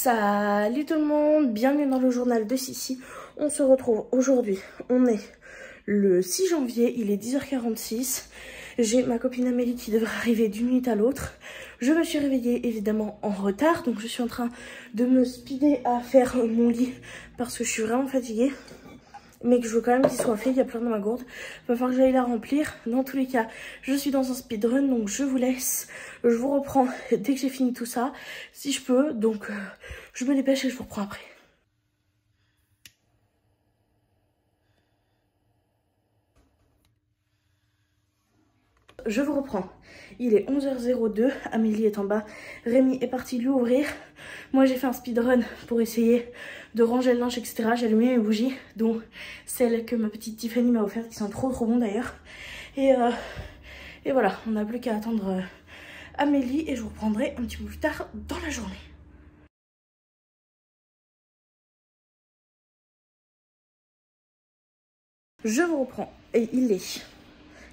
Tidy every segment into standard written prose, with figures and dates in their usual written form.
Salut tout le monde, bienvenue dans le journal de Sissi. On se retrouve aujourd'hui, on est le 6 janvier, il est 10h46. J'ai ma copine Amélie qui devrait arriver d'une minute à l'autre. Je me suis réveillée évidemment en retard, donc je suis en train de me speeder à faire mon lit parce que je suis vraiment fatiguée. Mais que je veux quand même qu'il soit fait, il y a plein dans ma gourde. Il va falloir que j'aille la remplir. Dans tous les cas, je suis dans un speedrun, donc je vous laisse. Je vous reprends dès que j'ai fini tout ça, si je peux. Donc je me dépêche et je vous reprends après. Je vous reprends. Il est 11h02, Amélie est en bas, Rémi est parti lui ouvrir. Moi j'ai fait un speedrun pour essayer de ranger le linge, etc. J'ai allumé mes bougies, dont celles que ma petite Tiffany m'a offertes, qui sont trop bon d'ailleurs. Et voilà, on n'a plus qu'à attendre Amélie et je vous reprendrai un petit peu plus tard dans la journée. Je vous reprends et il est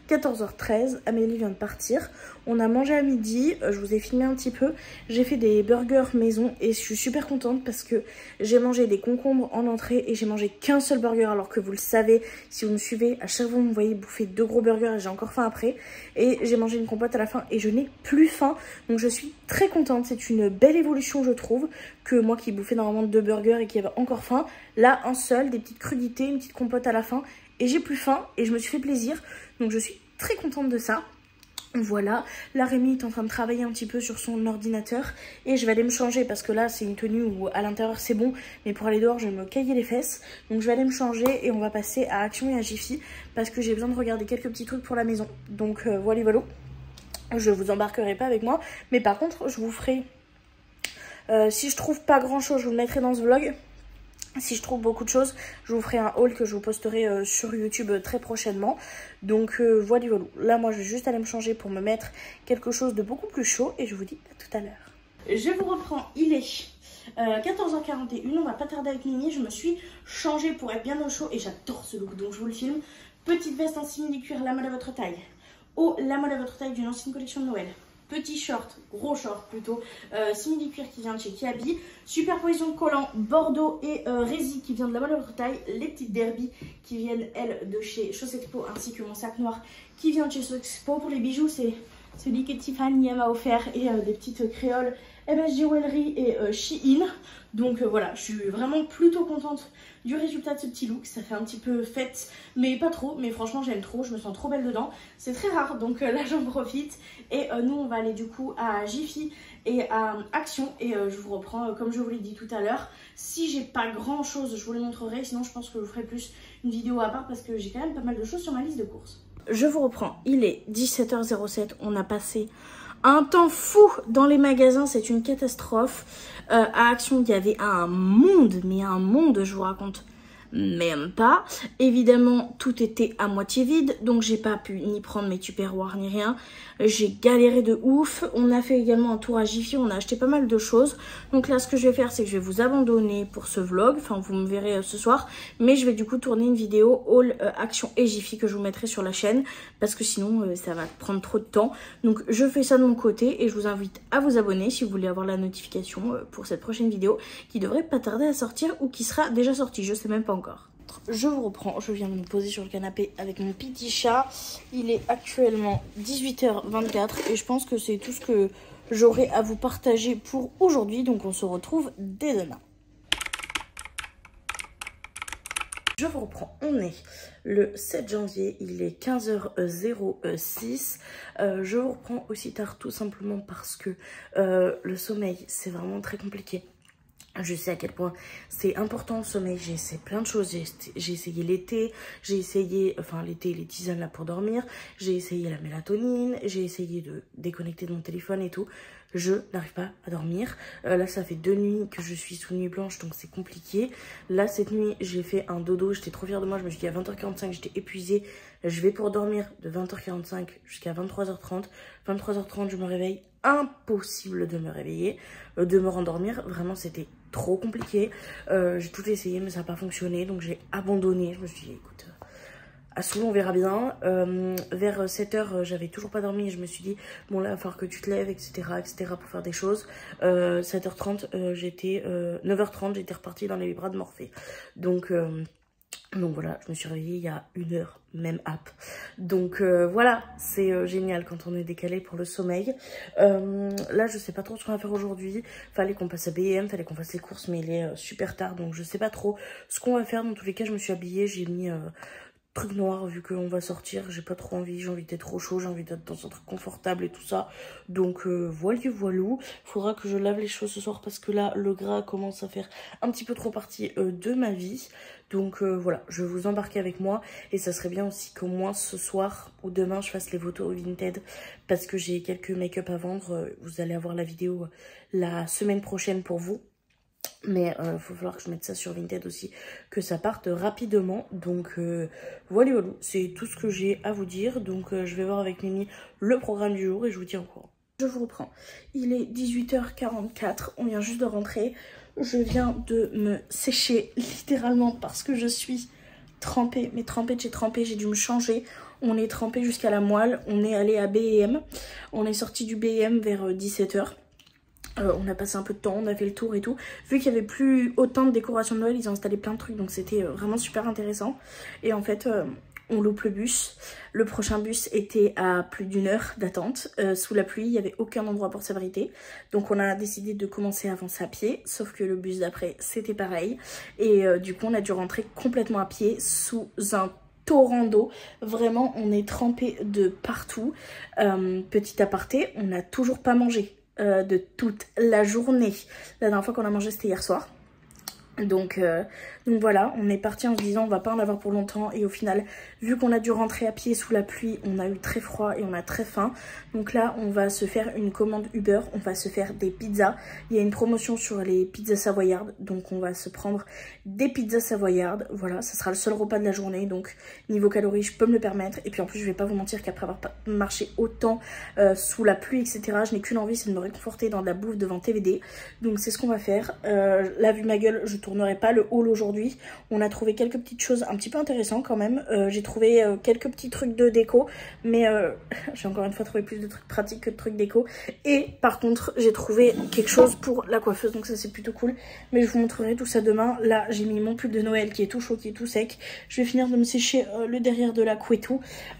14h13, Amélie vient de partir. On a mangé à midi, je vous ai filmé un petit peu. J'ai fait des burgers maison et je suis super contente parce que j'ai mangé des concombres en entrée et j'ai mangé qu'un seul burger, alors que vous le savez, si vous me suivez, à chaque fois vous me voyez bouffer 2 gros burgers et j'ai encore faim après. Et j'ai mangé une compote à la fin et je n'ai plus faim, donc je suis très contente. C'est une belle évolution je trouve, que moi qui bouffais normalement 2 burgers et qui avait encore faim, là un seul, des petites crudités, une petite compote à la fin. Et j'ai plus faim et je me suis fait plaisir. Donc je suis très contente de ça. Voilà, la Rémi est en train de travailler un petit peu sur son ordinateur. Et je vais aller me changer parce que là c'est une tenue où à l'intérieur c'est bon, mais pour aller dehors je vais me cailler les fesses. Donc je vais aller me changer et on va passer à Action et à Jiffy parce que j'ai besoin de regarder quelques petits trucs pour la maison. Donc voilà. Je vous embarquerai pas avec moi. Mais par contre je vous ferai, si je trouve pas grand chose je vous le mettrai dans ce vlog. Si je trouve beaucoup de choses, je vous ferai un haul que je vous posterai sur YouTube très prochainement. Donc voilà. Là, moi, je vais juste aller me changer pour me mettre quelque chose de beaucoup plus chaud. Et je vous dis à tout à l'heure. Je vous reprends, il est 14h41. On va pas tarder avec Mimi. Je me suis changée pour être bien au chaud. Et j'adore ce look, donc je vous le filme. Petite veste en simili-cuir, la mode à votre taille. Haut, la mode à votre taille d'une ancienne collection de Noël. Petit short, gros short plutôt, simili-cuir qui vient de chez Kiabi. Superposition de collants Bordeaux et Rési qui vient de la mode à votre taille. Les petites derbies qui viennent, elles, de chez Chaussexpo, ainsi que mon sac noir qui vient de chez Chaussexpo. Pour les bijoux, c'est celui que Tiffany m'a offert et des petites créoles MSG Jewelry et Shein. Donc voilà, je suis vraiment plutôt contente du résultat de ce petit look. Ça fait un petit peu fête, mais pas trop. Mais franchement, j'aime trop, je me sens trop belle dedans. C'est très rare, donc là j'en profite. Et nous, on va aller du coup à Jiffy et à Action. Et je vous reprends, comme je vous l'ai dit tout à l'heure. Si j'ai pas grand chose, je vous le montrerai. Sinon, je pense que je vous ferai plus une vidéo à part parce que j'ai quand même pas mal de choses sur ma liste de courses. Je vous reprends, il est 17h07. On a passé un temps fou dans les magasins, c'est une catastrophe. À Action, il y avait un monde, mais un monde, je vous raconte même pas. Évidemment, tout était à moitié vide, donc j'ai pas pu ni prendre mes tupperwares ni rien. J'ai galéré de ouf. On a fait également un tour à Jiffy, on a acheté pas mal de choses. Donc là, ce que je vais faire, c'est que je vais vous abandonner pour ce vlog. Enfin, vous me verrez ce soir. Mais je vais du coup tourner une vidéo haul Action et Jiffy que je vous mettrai sur la chaîne. Parce que sinon, ça va prendre trop de temps. Donc je fais ça de mon côté et je vous invite à vous abonner si vous voulez avoir la notification pour cette prochaine vidéo qui devrait pas tarder à sortir ou qui sera déjà sortie. Je sais même pas encore. Je vous reprends, je viens de me poser sur le canapé avec mon petit chat. Il est actuellement 18h24 et je pense que c'est tout ce que j'aurai à vous partager pour aujourd'hui. Donc on se retrouve dès demain. Je vous reprends, on est le 7 janvier, il est 15h06. Je vous reprends aussi tard tout simplement parce que le sommeil c'est vraiment très compliqué. Je sais à quel point c'est important le sommeil, j'ai essayé plein de choses, j'ai essayé l'été, j'ai essayé, enfin l'été, les tisanes là pour dormir, j'ai essayé la mélatonine, j'ai essayé de déconnecter de mon téléphone et tout. Je n'arrive pas à dormir. Là, ça fait 2 nuits que je suis sous nuit blanche, donc c'est compliqué. Là, cette nuit, j'ai fait un dodo, j'étais trop fière de moi. Je me suis dit à 20h45, j'étais épuisée. Je vais pour dormir de 20h45 jusqu'à 23h30. 23h30, je me réveille. Impossible de me réveiller, de me rendormir. Vraiment, c'était trop compliqué. J'ai tout essayé, mais ça n'a pas fonctionné. Donc, j'ai abandonné. Je me suis dit, écoute, à Soulon, on verra bien. Vers 7h, j'avais toujours pas dormi et je me suis dit, bon là, il va falloir que tu te lèves, etc., etc. pour faire des choses. 7h30, 9h30, j'étais repartie dans les bras de Morphée. Donc voilà, je me suis réveillée il y a 1h, même app. Donc voilà, c'est génial quand on est décalé pour le sommeil. Là, je sais pas trop ce qu'on va faire aujourd'hui. Fallait qu'on passe à BM, fallait qu'on fasse les courses, mais il est super tard, donc je sais pas trop ce qu'on va faire. Dans tous les cas, je me suis habillée, j'ai mis truc noir vu qu'on va sortir. J'ai pas trop envie, j'ai envie d'être trop chaud, j'ai envie d'être dans un truc confortable et tout ça. Donc voilou. Faudra que je lave les cheveux ce soir parce que là, le gras commence à faire un petit peu trop partie de ma vie. Donc voilà, je vais vous embarquer avec moi et ça serait bien aussi qu'au moins ce soir ou demain je fasse les photos Vinted parce que j'ai quelques make-up à vendre. Vous allez avoir la vidéo la semaine prochaine pour vous. Mais il faut falloir que je mette ça sur Vinted aussi, que ça parte rapidement. Donc voilà, c'est tout ce que j'ai à vous dire. Donc je vais voir avec Mimi le programme du jour et je vous tiens au courant. Je vous reprends. Il est 18h44, on vient juste de rentrer. Je viens de me sécher littéralement parce que je suis trempée. Mais trempée de chez trempée, j'ai dû me changer. On est trempé jusqu'à la moelle. On est allé à B&M. On est sorti du B&M vers 17h. On a passé un peu de temps, on a fait le tour et tout. Vu qu'il n'y avait plus autant de décorations de Noël, ils ont installé plein de trucs. Donc c'était vraiment super intéressant. Et en fait... on loupe le bus. Le prochain bus était à plus d'1 heure d'attente. Sous la pluie, il n'y avait aucun endroit pour s'abriter. Donc on a décidé de commencer à avancer à pied. Sauf que le bus d'après, c'était pareil. Et du coup, on a dû rentrer complètement à pied sous un torrent d'eau. Vraiment, on est trempé de partout. Petit aparté, on n'a toujours pas mangé de toute la journée. La dernière fois qu'on a mangé, c'était hier soir. Donc voilà, on est parti en se disant on va pas en avoir pour longtemps et au final, vu qu'on a dû rentrer à pied sous la pluie, on a eu très froid et on a très faim. Donc là, on va se faire une commande Uber, on va se faire des pizzas. Il y a une promotion sur les pizzas savoyardes, donc on va se prendre des pizzas savoyardes. Voilà, ça sera le seul repas de la journée, donc niveau calories, je peux me le permettre. Et puis en plus, je vais pas vous mentir qu'après avoir marché autant sous la pluie, etc., je n'ai qu'une envie, c'est de me réconforter dans de la bouffe devant TVD. Donc c'est ce qu'on va faire. Là, vu ma gueule, je tournerai pas le haul aujourd'hui. On a trouvé quelques petites choses un petit peu intéressantes quand même. J'ai trouvé quelques petits trucs de déco, mais j'ai encore une fois trouvé plus de trucs pratiques que de trucs déco. Et par contre, j'ai trouvé quelque chose pour la coiffeuse, donc ça c'est plutôt cool. Mais je vous montrerai tout ça demain. Là, j'ai mis mon pull de Noël qui est tout chaud, qui est tout sec. Je vais finir de me sécher le derrière de la couette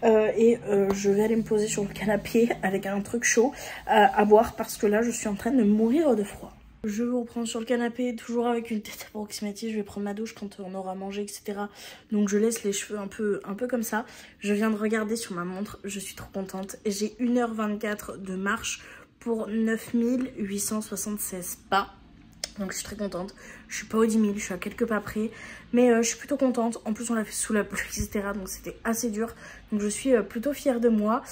et je vais aller me poser sur le canapé avec un truc chaud à boire parce que là, je suis en train de mourir de froid. Je vous reprends sur le canapé, toujours avec une tête approximative. Je vais prendre ma douche quand on aura mangé, etc. Donc je laisse les cheveux un peu comme ça. Je viens de regarder sur ma montre, je suis trop contente. J'ai 1h24 de marche pour 9876 pas. Donc je suis très contente. Je suis pas aux 10 000, je suis à quelques pas près. Mais je suis plutôt contente. En plus on l'a fait sous la pluie, etc. Donc c'était assez dur. Donc je suis plutôt fière de moi.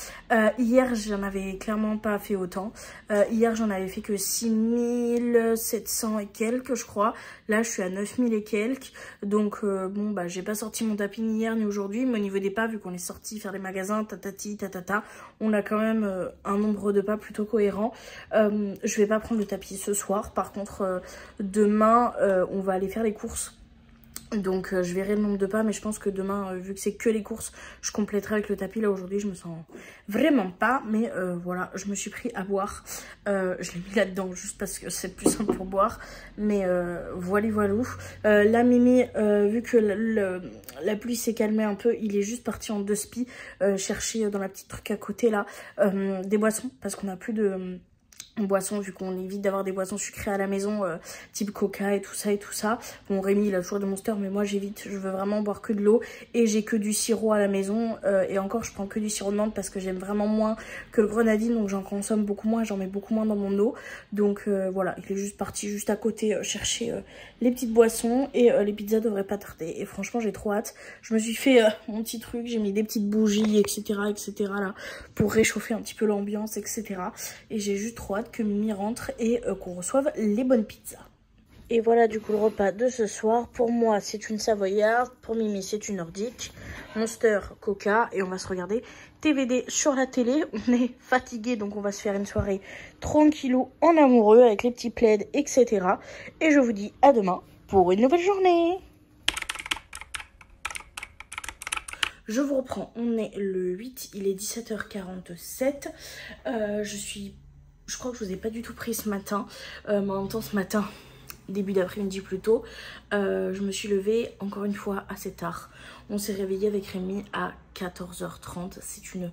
Hier j'en avais clairement pas fait autant. Hier j'en avais fait que 6700 et quelques je crois. Là je suis à 9000 et quelques. Donc bon bah j'ai pas sorti mon tapis ni hier ni aujourd'hui. Mais au niveau des pas, vu qu'on est sorti faire les magasins, tatati, tatata, on a quand même un nombre de pas plutôt cohérent. Je vais pas prendre le tapis ce soir. Par contre demain on va aller faire les courses. Donc je verrai le nombre de pas, mais je pense que demain, vu que c'est que les courses, je compléterai avec le tapis. Là aujourd'hui je me sens vraiment pas, mais voilà, je me suis pris à boire. Je l'ai mis là-dedans juste parce que c'est plus simple pour boire. Mais voilà. Là Mimi, vu que la pluie s'est calmée un peu, il est juste parti en 2 spi chercher dans la petite truc à côté là des boissons, parce qu'on n'a plus de... boissons, vu qu'on évite d'avoir des boissons sucrées à la maison, type coca et tout ça. Bon, Rémi il a toujours de Monster, mais moi j'évite, je veux vraiment boire que de l'eau et j'ai que du sirop à la maison. Et encore je prends que du sirop de menthe parce que j'aime vraiment moins que le grenadine, donc j'en consomme beaucoup moins, j'en mets beaucoup moins dans mon eau. Donc voilà, il est juste parti juste à côté chercher les petites boissons et les pizzas devraient pas tarder. Et franchement j'ai trop hâte. Je me suis fait mon petit truc, j'ai mis des petites bougies, etc. là, pour réchauffer un petit peu l'ambiance, etc. Et j'ai juste trop hâte que Mimi rentre et qu'on reçoive les bonnes pizzas. Et voilà du coup le repas de ce soir. Pour moi c'est une savoyarde, pour Mimi c'est une nordique, Monster, Coca, et on va se regarder TVD sur la télé. On est fatigué donc on va se faire une soirée tranquillou en amoureux avec les petits plaids, etc. Et je vous dis à demain pour une nouvelle journée. Je vous reprends, on est le 8, il est 17h47. Je crois que je vous ai pas du tout pris ce matin, mais en même temps ce matin, début d'après-midi plutôt, je me suis levée encore une fois assez tard. On s'est réveillé avec Rémi à 14h30, c'est une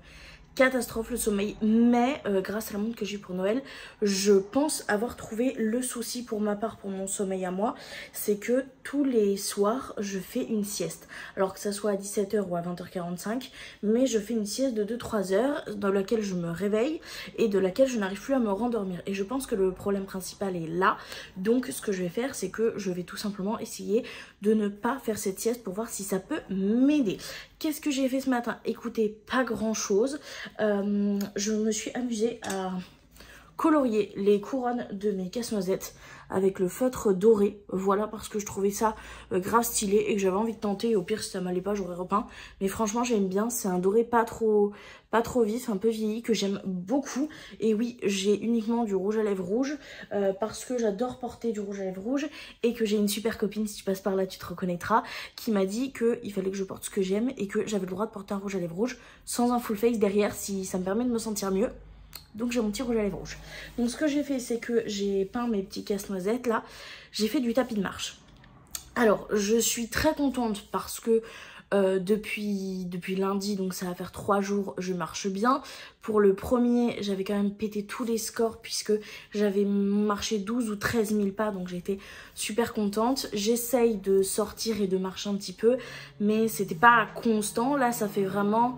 catastrophe le sommeil, mais grâce à la montre que j'ai pour Noël, je pense avoir trouvé le souci pour ma part, pour mon sommeil à moi, c'est que tous les soirs je fais une sieste, alors que ça soit à 17h ou à 20h45, mais je fais une sieste de 2-3 heures dans laquelle je me réveille et de laquelle je n'arrive plus à me rendormir, et je pense que le problème principal est là. Donc ce que je vais faire, c'est que je vais tout simplement essayer de ne pas faire cette sieste pour voir si ça peut m'aider. Qu'est-ce que j'ai fait ce matin? Écoutez, pas grand chose. Je me suis amusée à colorier les couronnes de mes casse-noisettes avec le feutre doré, voilà, parce que je trouvais ça grave stylé et que j'avais envie de tenter. Et au pire, si ça m'allait pas, j'aurais repeint, mais franchement j'aime bien. C'est un doré pas trop vif, un peu vieilli, que j'aime beaucoup. Et oui, j'ai uniquement du rouge à lèvres rouge parce que j'adore porter du rouge à lèvres rouge, et que j'ai une super copine, si tu passes par là tu te reconnaîtras, qui m'a dit qu'il fallait que je porte ce que j'aime et que j'avais le droit de porter un rouge à lèvres rouge sans un full face derrière, si ça me permet de me sentir mieux. Donc j'ai mon petit rouge à lèvres rouge. Donc ce que j'ai fait, c'est que j'ai peint mes petits casse-noisettes là. J'ai fait du tapis de marche. Alors je suis très contente parce que depuis lundi, donc ça va faire 3 jours, je marche bien. Pour le premier, j'avais quand même pété tous les scores puisque j'avais marché 12 ou 13 000 pas, donc j'étais super contente. J'essaye de sortir et de marcher un petit peu, mais c'était pas constant. Là ça fait vraiment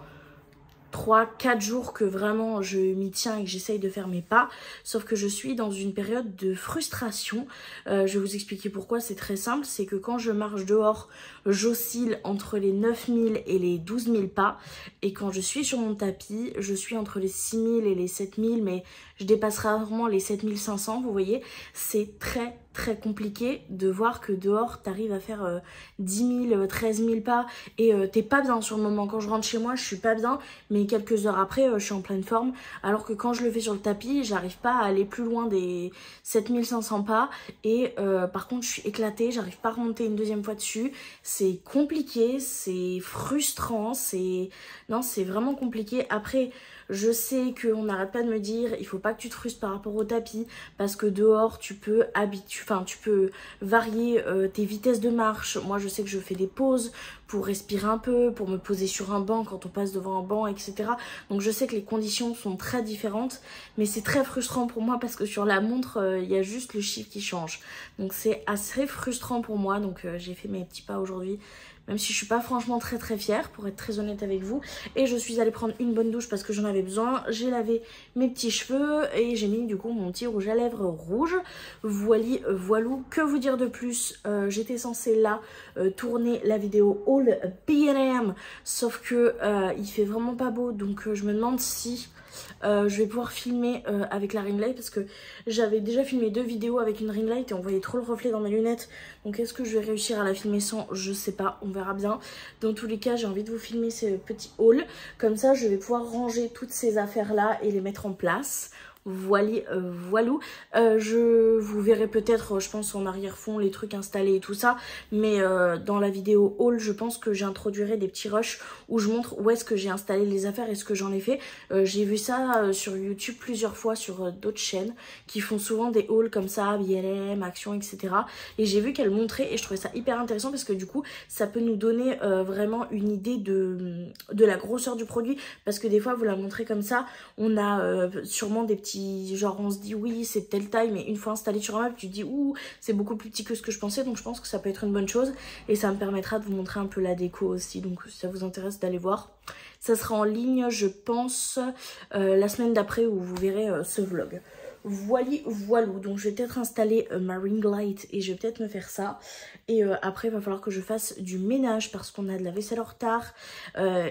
3-4 jours que vraiment je m'y tiens et que j'essaye de faire mes pas, sauf que je suis dans une période de frustration. Je vais vous expliquer pourquoi. C'est très simple, c'est que quand je marche dehors, j'oscille entre les 9000 et les 12 000 pas, et quand je suis sur mon tapis, je suis entre les 6000 et les 7000, mais je dépasse rarement les 7500, vous voyez. C'est très compliqué de voir que dehors t'arrives à faire 10 000, 13 000 pas et t'es pas bien sur le moment. Quand je rentre chez moi, je suis pas bien, mais quelques heures après je suis en pleine forme, alors que quand je le fais sur le tapis, j'arrive pas à aller plus loin des 7500 pas, et par contre je suis éclatée, j'arrive pas à remonter une deuxième fois dessus. C'est compliqué, c'est frustrant, c'est vraiment compliqué. Après je sais qu'on n'arrête pas de me dire il faut pas que tu te frustres par rapport au tapis, parce que dehors tu peux varier tes vitesses de marche. Moi je sais que je fais des pauses pour respirer un peu, pour me poser sur un banc quand on passe devant un banc, etc. Donc je sais que les conditions sont très différentes, mais c'est très frustrant pour moi parce que sur la montre il y a juste le chiffre qui change. Donc c'est assez frustrant pour moi. Donc j'ai fait mes petits pas aujourd'hui, même si je suis pas franchement très fière, pour être très honnête avec vous. Et je suis allée prendre une bonne douche parce que j'en avais besoin. J'ai lavé mes petits cheveux et j'ai mis du coup mon petit rouge à lèvres rouge. Voilou, que vous dire de plus? J'étais censée là tourner la vidéo haul B&M, sauf que il fait vraiment pas beau, donc je me demande si je vais pouvoir filmer avec la ring light, parce que j'avais déjà filmé 2 vidéos avec une ring light et on voyait trop le reflet dans mes lunettes. Donc est-ce que je vais réussir à la filmer sans? Je sais pas, on verra bien. Dans tous les cas, j'ai envie de vous filmer ce petit haul, comme ça je vais pouvoir ranger toutes ces affaires là et les mettre en place. Voilou. Je vous verrai peut-être, je pense, en arrière-fond les trucs installés et tout ça, mais dans la vidéo haul, je pense que j'introduirai des petits rushs où je montre où est-ce que j'ai installé les affaires et ce que j'en ai fait. J'ai vu ça sur YouTube plusieurs fois, sur d'autres chaînes qui font souvent des hauls comme ça, B&M, Action, etc. Et j'ai vu qu'elle montrait et je trouvais ça hyper intéressant parce que du coup ça peut nous donner vraiment une idée de la grosseur du produit, parce que des fois vous la montrez comme ça, on a sûrement des petits, genre on se dit oui c'est telle taille, mais une fois installé sur un meuble tu te dis ouh c'est beaucoup plus petit que ce que je pensais. Donc je pense que ça peut être une bonne chose et ça me permettra de vous montrer un peu la déco aussi. Donc si ça vous intéresse d'aller voir, ça sera en ligne je pense la semaine d'après où vous verrez ce vlog. Voilou, donc je vais peut-être installer ma ring light et je vais peut-être me faire ça. Et après il va falloir que je fasse du ménage parce qu'on a de la vaisselle en retard.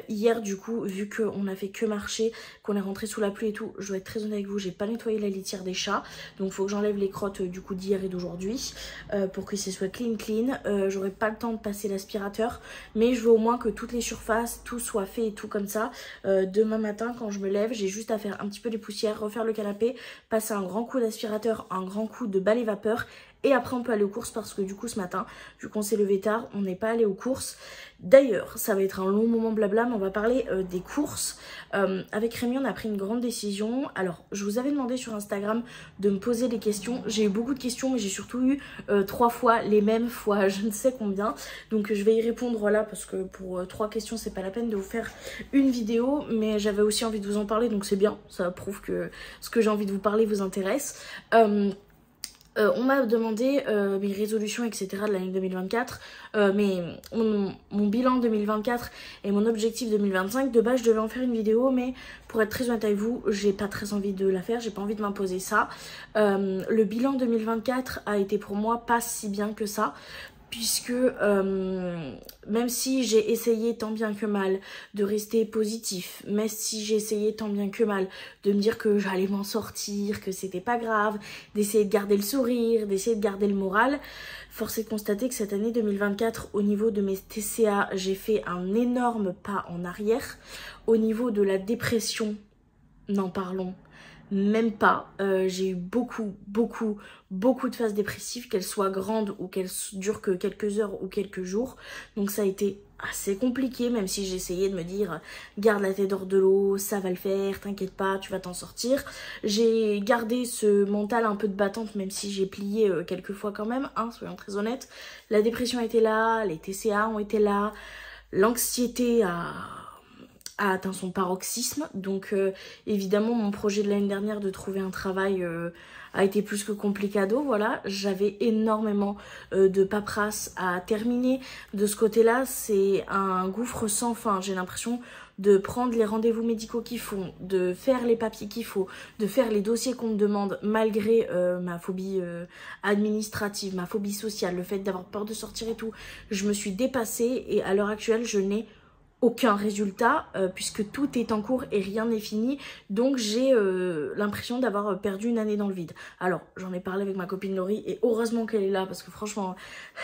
Hier du coup, vu qu'on a fait que marcher, qu'on est rentré sous la pluie et tout, je dois être très honnête avec vous, j'ai pas nettoyé la litière des chats. Donc il faut que j'enlève les crottes du coup d'hier et d'aujourd'hui pour que ce soit clean. J'aurai pas le temps de passer l'aspirateur, mais je veux au moins que toutes les surfaces, tout soit fait et tout comme ça. Demain matin quand je me lève, j'ai juste à faire un petit peu les poussières, refaire le canapé, passer un grand coup d'aspirateur, un grand coup de balai vapeur Et après on peut aller aux courses parce que du coup ce matin, vu qu'on s'est levé tard, on n'est pas allé aux courses. D'ailleurs, ça va être un long moment blabla, mais on va parler des courses. Avec Rémi, on a pris une grande décision. Alors, je vous avais demandé sur Instagram de me poser des questions. J'ai eu beaucoup de questions, mais j'ai surtout eu 3 fois les mêmes fois je ne sais combien. Donc je vais y répondre là parce que pour 3 questions, c'est pas la peine de vous faire une vidéo. Mais j'avais aussi envie de vous en parler, donc c'est bien. Ça prouve que ce que j'ai envie de vous parler vous intéresse. On m'a demandé mes résolutions, etc. de l'année 2024, mon bilan 2024 et mon objectif 2025. De base, je devais en faire une vidéo, mais pour être très honnête avec vous, j'ai pas très envie de la faire, j'ai pas envie de m'imposer ça. Le bilan 2024 a été pour moi pas si bien que ça. Puisque même si j'ai essayé tant bien que mal de rester positif, même si j'ai essayé tant bien que mal de me dire que j'allais m'en sortir, que c'était pas grave, d'essayer de garder le sourire, d'essayer de garder le moral, force est de constater que cette année 2024, au niveau de mes TCA, j'ai fait un énorme pas en arrière. Au niveau de la dépression, n'en parlons même pas. J'ai eu beaucoup de phases dépressives, qu'elles soient grandes ou qu'elles durent que quelques heures ou quelques jours. Donc ça a été assez compliqué, même si j'essayais de me dire garde la tête hors de l'eau, ça va le faire, t'inquiète pas, tu vas t'en sortir. J'ai gardé ce mental un peu de battante, même si j'ai plié quelques fois quand même, hein, soyons très honnêtes. La dépression a été là, les TCA ont été là, l'anxiété a atteint son paroxysme. Donc évidemment mon projet de l'année dernière de trouver un travail a été plus que complicado. Voilà, j'avais énormément de paperasse à terminer. De ce côté-là, c'est un gouffre sans fin. J'ai l'impression de prendre les rendez-vous médicaux qu'il faut, de faire les papiers qu'il faut, de faire les dossiers qu'on me demande, malgré ma phobie administrative, ma phobie sociale, le fait d'avoir peur de sortir et tout. Je me suis dépassée et à l'heure actuelle, je n'ai aucun résultat puisque tout est en cours et rien n'est fini. Donc j'ai l'impression d'avoir perdu une année dans le vide. Alors j'en ai parlé avec ma copine Laurie et heureusement qu'elle est là parce que franchement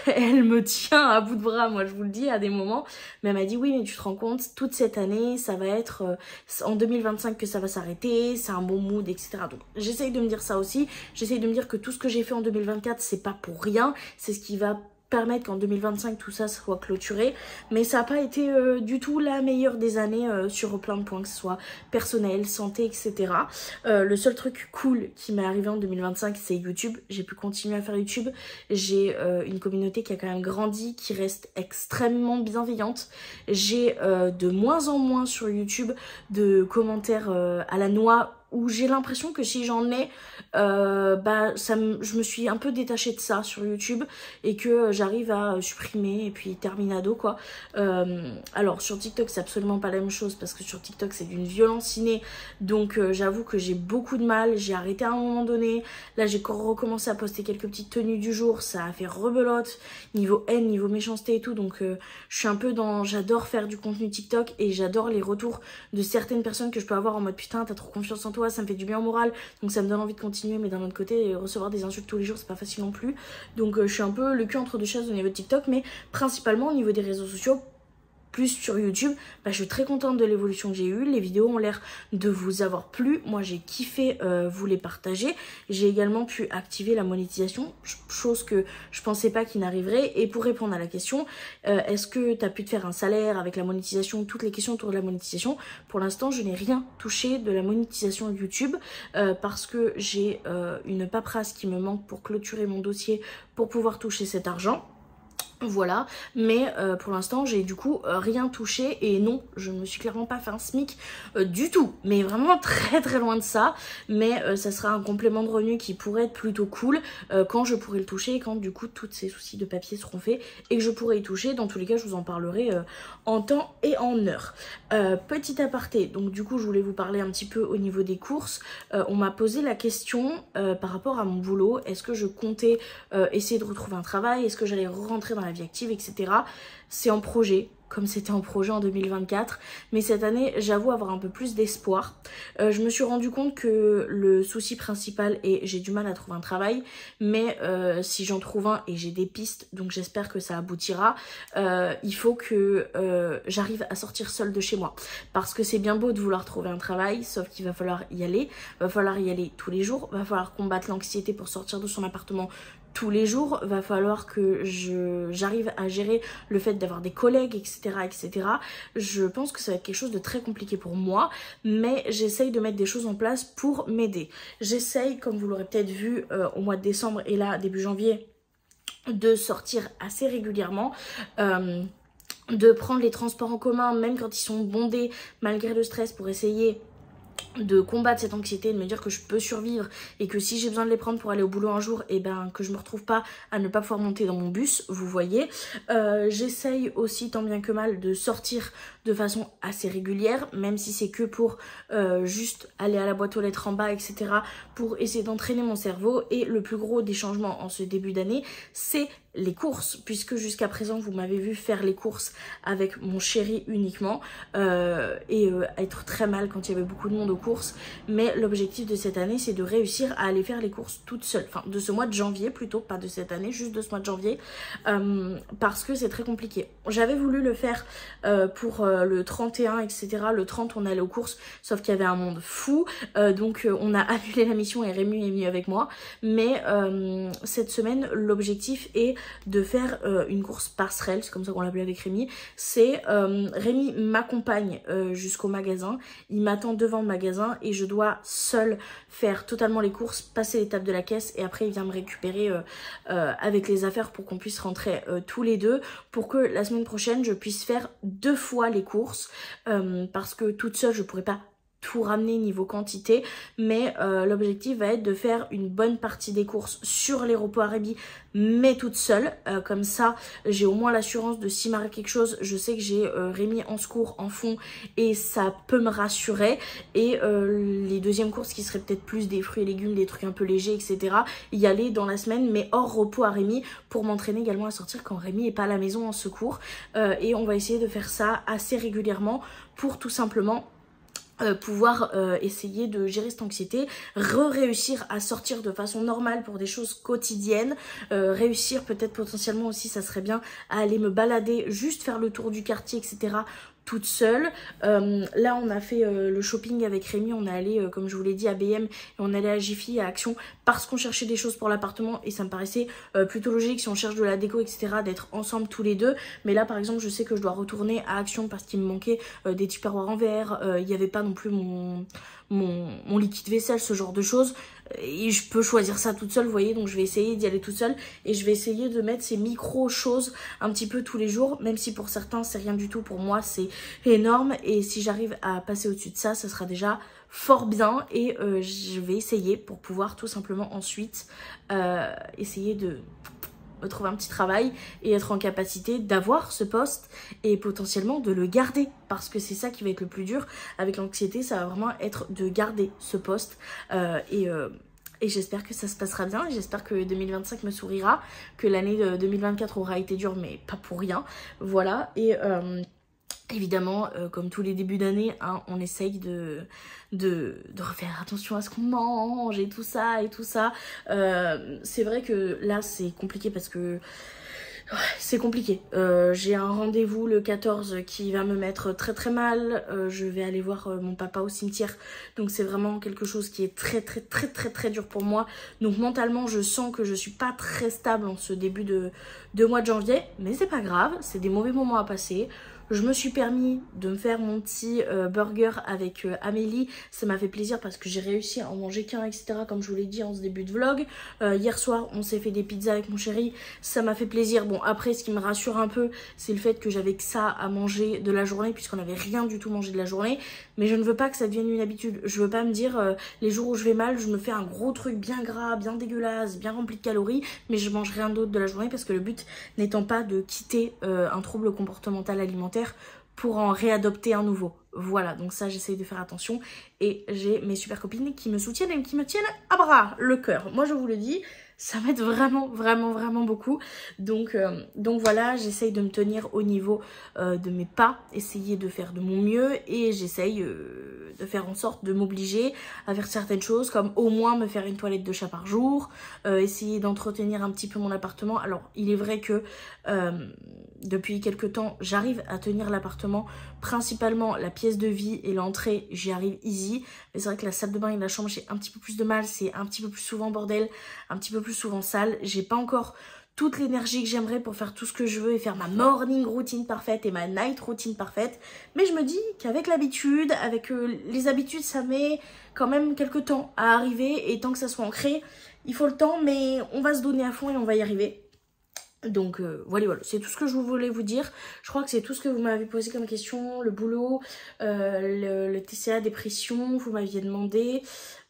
elle me tient à bout de bras, moi je vous le dis à des moments. Mais elle m'a dit oui mais tu te rends compte, toute cette année ça va être en 2025 que ça va s'arrêter, c'est un bon mood, etc. Donc j'essaye de me dire ça aussi, j'essaye de me dire que tout ce que j'ai fait en 2024 c'est pas pour rien, c'est ce qui va permettre qu'en 2025 tout ça soit clôturé, mais ça n'a pas été du tout la meilleure des années sur plein de points, que ce soit personnel, santé, etc. Le seul truc cool qui m'est arrivé en 2025 c'est YouTube. J'ai pu continuer à faire YouTube, j'ai une communauté qui a quand même grandi, qui reste extrêmement bienveillante. J'ai de moins en moins sur YouTube de commentaires à la noix, où j'ai l'impression que si j'en ai, je me suis un peu détachée de ça sur YouTube et que j'arrive à supprimer et puis terminado quoi. Alors sur TikTok c'est absolument pas la même chose parce que sur TikTok c'est d'une violence innée, donc j'avoue que j'ai beaucoup de mal, j'ai arrêté à un moment donné, là j'ai recommencé à poster quelques petites tenues du jour, ça a fait rebelote, niveau haine, niveau méchanceté et tout, donc je suis un peu dans, j'adore faire du contenu TikTok et j'adore les retours de certaines personnes que je peux avoir en mode putain t'as trop confiance en toi, ça me fait du bien au moral, donc ça me donne envie de continuer. Mais d'un autre côté, recevoir des insultes tous les jours c'est pas facile non plus, donc je suis un peu le cul entre deux chaises au niveau de TikTok, mais principalement au niveau des réseaux sociaux, plus sur YouTube. Je suis très contente de l'évolution que j'ai eue, les vidéos ont l'air de vous avoir plu, moi j'ai kiffé vous les partager. J'ai également pu activer la monétisation, chose que je pensais pas qu'il n'arriverait. Et pour répondre à la question, est-ce que tu as pu te faire un salaire avec la monétisation, toutes les questions autour de la monétisation, pour l'instant je n'ai rien touché de la monétisation YouTube parce que j'ai une paperasse qui me manque pour clôturer mon dossier pour pouvoir toucher cet argent. Voilà, mais pour l'instant j'ai du coup rien touché et non, je ne me suis clairement pas fait un SMIC du tout, mais vraiment très loin de ça. Mais ça sera un complément de revenu qui pourrait être plutôt cool quand je pourrai le toucher et quand du coup tous ces soucis de papier seront faits et que je pourrai y toucher. Dans tous les cas je vous en parlerai en temps et en heure. Petit aparté, donc du coup je voulais vous parler un petit peu au niveau des courses. On m'a posé la question par rapport à mon boulot, est-ce que je comptais essayer de retrouver un travail, est-ce que j'allais rentrer dans la vie active, etc. C'est en projet, comme c'était en projet en 2024, mais cette année j'avoue avoir un peu plus d'espoir. Je me suis rendu compte que le souci principal est j'ai du mal à trouver un travail, mais si j'en trouve un et j'ai des pistes, donc j'espère que ça aboutira, il faut que j'arrive à sortir seule de chez moi, parce que c'est bien beau de vouloir trouver un travail, sauf qu'il va falloir y aller, va falloir y aller tous les jours, va falloir combattre l'anxiété pour sortir de son appartement tous les jours, va falloir que j'arrive à gérer le fait d'avoir des collègues, etc., etc. Je pense que ça va être quelque chose de très compliqué pour moi, mais j'essaye de mettre des choses en place pour m'aider. J'essaye, comme vous l'aurez peut-être vu au mois de décembre et là, début janvier, de sortir assez régulièrement. De prendre les transports en commun, même quand ils sont bondés, malgré le stress, pour essayer de combattre cette anxiété, de me dire que je peux survivre et que si j'ai besoin de les prendre pour aller au boulot un jour, et ben que je me retrouve pas à ne pas pouvoir monter dans mon bus, vous voyez. J'essaye aussi tant bien que mal de sortir de façon assez régulière, même si c'est que pour juste aller à la boîte aux lettres en bas, etc., pour essayer d'entraîner mon cerveau. Et le plus gros des changements en ce début d'année, c'est les courses, puisque jusqu'à présent vous m'avez vu faire les courses avec mon chéri uniquement et être très mal quand il y avait beaucoup de monde aux courses, mais l'objectif de cette année c'est de réussir à aller faire les courses toute seule, enfin de ce mois de janvier plutôt, pas de cette année, juste de ce mois de janvier, parce que c'est très compliqué. J'avais voulu le faire pour le 31, etc. Le 30 on allait aux courses, sauf qu'il y avait un monde fou, donc on a annulé la mission et Rémi est venu avec moi, mais cette semaine l'objectif est de faire une course passerelle, c'est comme ça qu'on l'appelait avec Rémi. C'est Rémi m'accompagne jusqu'au magasin, il m'attend devant le magasin et je dois seule faire totalement les courses, passer l'étape de la caisse et après il vient me récupérer avec les affaires pour qu'on puisse rentrer tous les deux, pour que la semaine prochaine je puisse faire 2 fois les courses parce que toute seule je pourrais pas tout ramener niveau quantité, mais l'objectif va être de faire une bonne partie des courses sur les repos à Rémi, mais toute seule, comme ça j'ai au moins l'assurance de s'il m'arrive quelque chose, je sais que j'ai Rémi en secours en fond et ça peut me rassurer. Et les deuxièmes courses qui seraient peut-être plus des fruits et légumes, des trucs un peu légers, etc., y aller dans la semaine mais hors repos à Rémi, pour m'entraîner également à sortir quand Rémi est pas à la maison en secours, et on va essayer de faire ça assez régulièrement pour tout simplement pouvoir essayer de gérer cette anxiété, réussir à sortir de façon normale pour des choses quotidiennes, réussir peut-être potentiellement aussi, ça serait bien, à aller me balader, juste faire le tour du quartier, etc., toute seule. Là on a fait le shopping avec Rémi, on est allé comme je vous l'ai dit à BM et on est allé à Jiffy, à Action, parce qu'on cherchait des choses pour l'appartement et ça me paraissait plutôt logique si on cherche de la déco, etc., d'être ensemble tous les deux. Mais là par exemple je sais que je dois retourner à Action parce qu'il me manquait des tupperwares en verre, il n'y avait pas non plus mon liquide vaisselle, ce genre de choses, et je peux choisir ça toute seule, vous voyez, donc je vais essayer d'y aller toute seule et je vais essayer de mettre ces micro choses un petit peu tous les jours, même si pour certains c'est rien du tout, pour moi c'est énorme, et si j'arrive à passer au-dessus de ça, ça sera déjà fort bien. Et je vais essayer pour pouvoir tout simplement ensuite essayer de me trouver un petit travail et être en capacité d'avoir ce poste et potentiellement de le garder, parce que c'est ça qui va être le plus dur avec l'anxiété, ça va vraiment être de garder ce poste et j'espère que ça se passera bien, j'espère que 2025 me sourira, que l'année 2024 aura été dure mais pas pour rien, voilà. Et évidemment, comme tous les débuts d'année, hein, on essaye de refaire attention à ce qu'on mange et tout ça et tout ça. C'est vrai que là c'est compliqué parce que c'est compliqué. J'ai un rendez-vous le 14 qui va me mettre très très mal. Je vais aller voir mon papa au cimetière. Donc c'est vraiment quelque chose qui est très dur pour moi. Donc mentalement je sens que je suis pas très stable en ce début de mois de janvier. Mais c'est pas grave, c'est des mauvais moments à passer. Je me suis permis de me faire mon petit burger avec Amélie. Ça m'a fait plaisir parce que j'ai réussi à en manger qu'un, etc. comme je vous l'ai dit en ce début de vlog. Hier soir, on s'est fait des pizzas avec mon chéri. Ça m'a fait plaisir. Bon, après, ce qui me rassure un peu, c'est le fait que j'avais que ça à manger de la journée, puisqu'on n'avait rien du tout mangé de la journée. Mais je ne veux pas que ça devienne une habitude. Je veux pas me dire, les jours où je vais mal, je me fais un gros truc bien gras, bien dégueulasse, bien rempli de calories, mais je mange rien d'autre de la journée, parce que le but n'étant pas de quitter un trouble comportemental alimentaire pour en réadopter un nouveau. Voilà, donc ça j'essaye de faire attention, et j'ai mes super copines qui me soutiennent et qui me tiennent à bras le cœur. Moi je vous le dis, ça m'aide vraiment beaucoup. Donc voilà, j'essaye de me tenir au niveau de mes pas, essayer de faire de mon mieux, et j'essaye de faire en sorte de m'obliger à faire certaines choses, comme au moins me faire une toilette de chat par jour, essayer d'entretenir un petit peu mon appartement. Alors il est vrai que depuis quelques temps j'arrive à tenir l'appartement, principalement la pièce de vie et l'entrée, j'y arrive easy, mais c'est vrai que la salle de bain et la chambre j'ai un petit peu plus de mal, c'est un petit peu plus souvent bordel, un petit peu plus plus souvent sale. J'ai pas encore toute l'énergie que j'aimerais pour faire tout ce que je veux et faire ma morning routine parfaite et ma night routine parfaite. Mais je me dis qu'avec l'habitude, avec les habitudes, ça met quand même quelques temps à arriver. Et tant que ça soit ancré, il faut le temps, mais on va se donner à fond et on va y arriver. Donc voilà, c'est tout ce que je voulais vous dire. Je crois que c'est tout ce que vous m'avez posé comme question. Le boulot, le TCA, dépression, vous m'aviez demandé.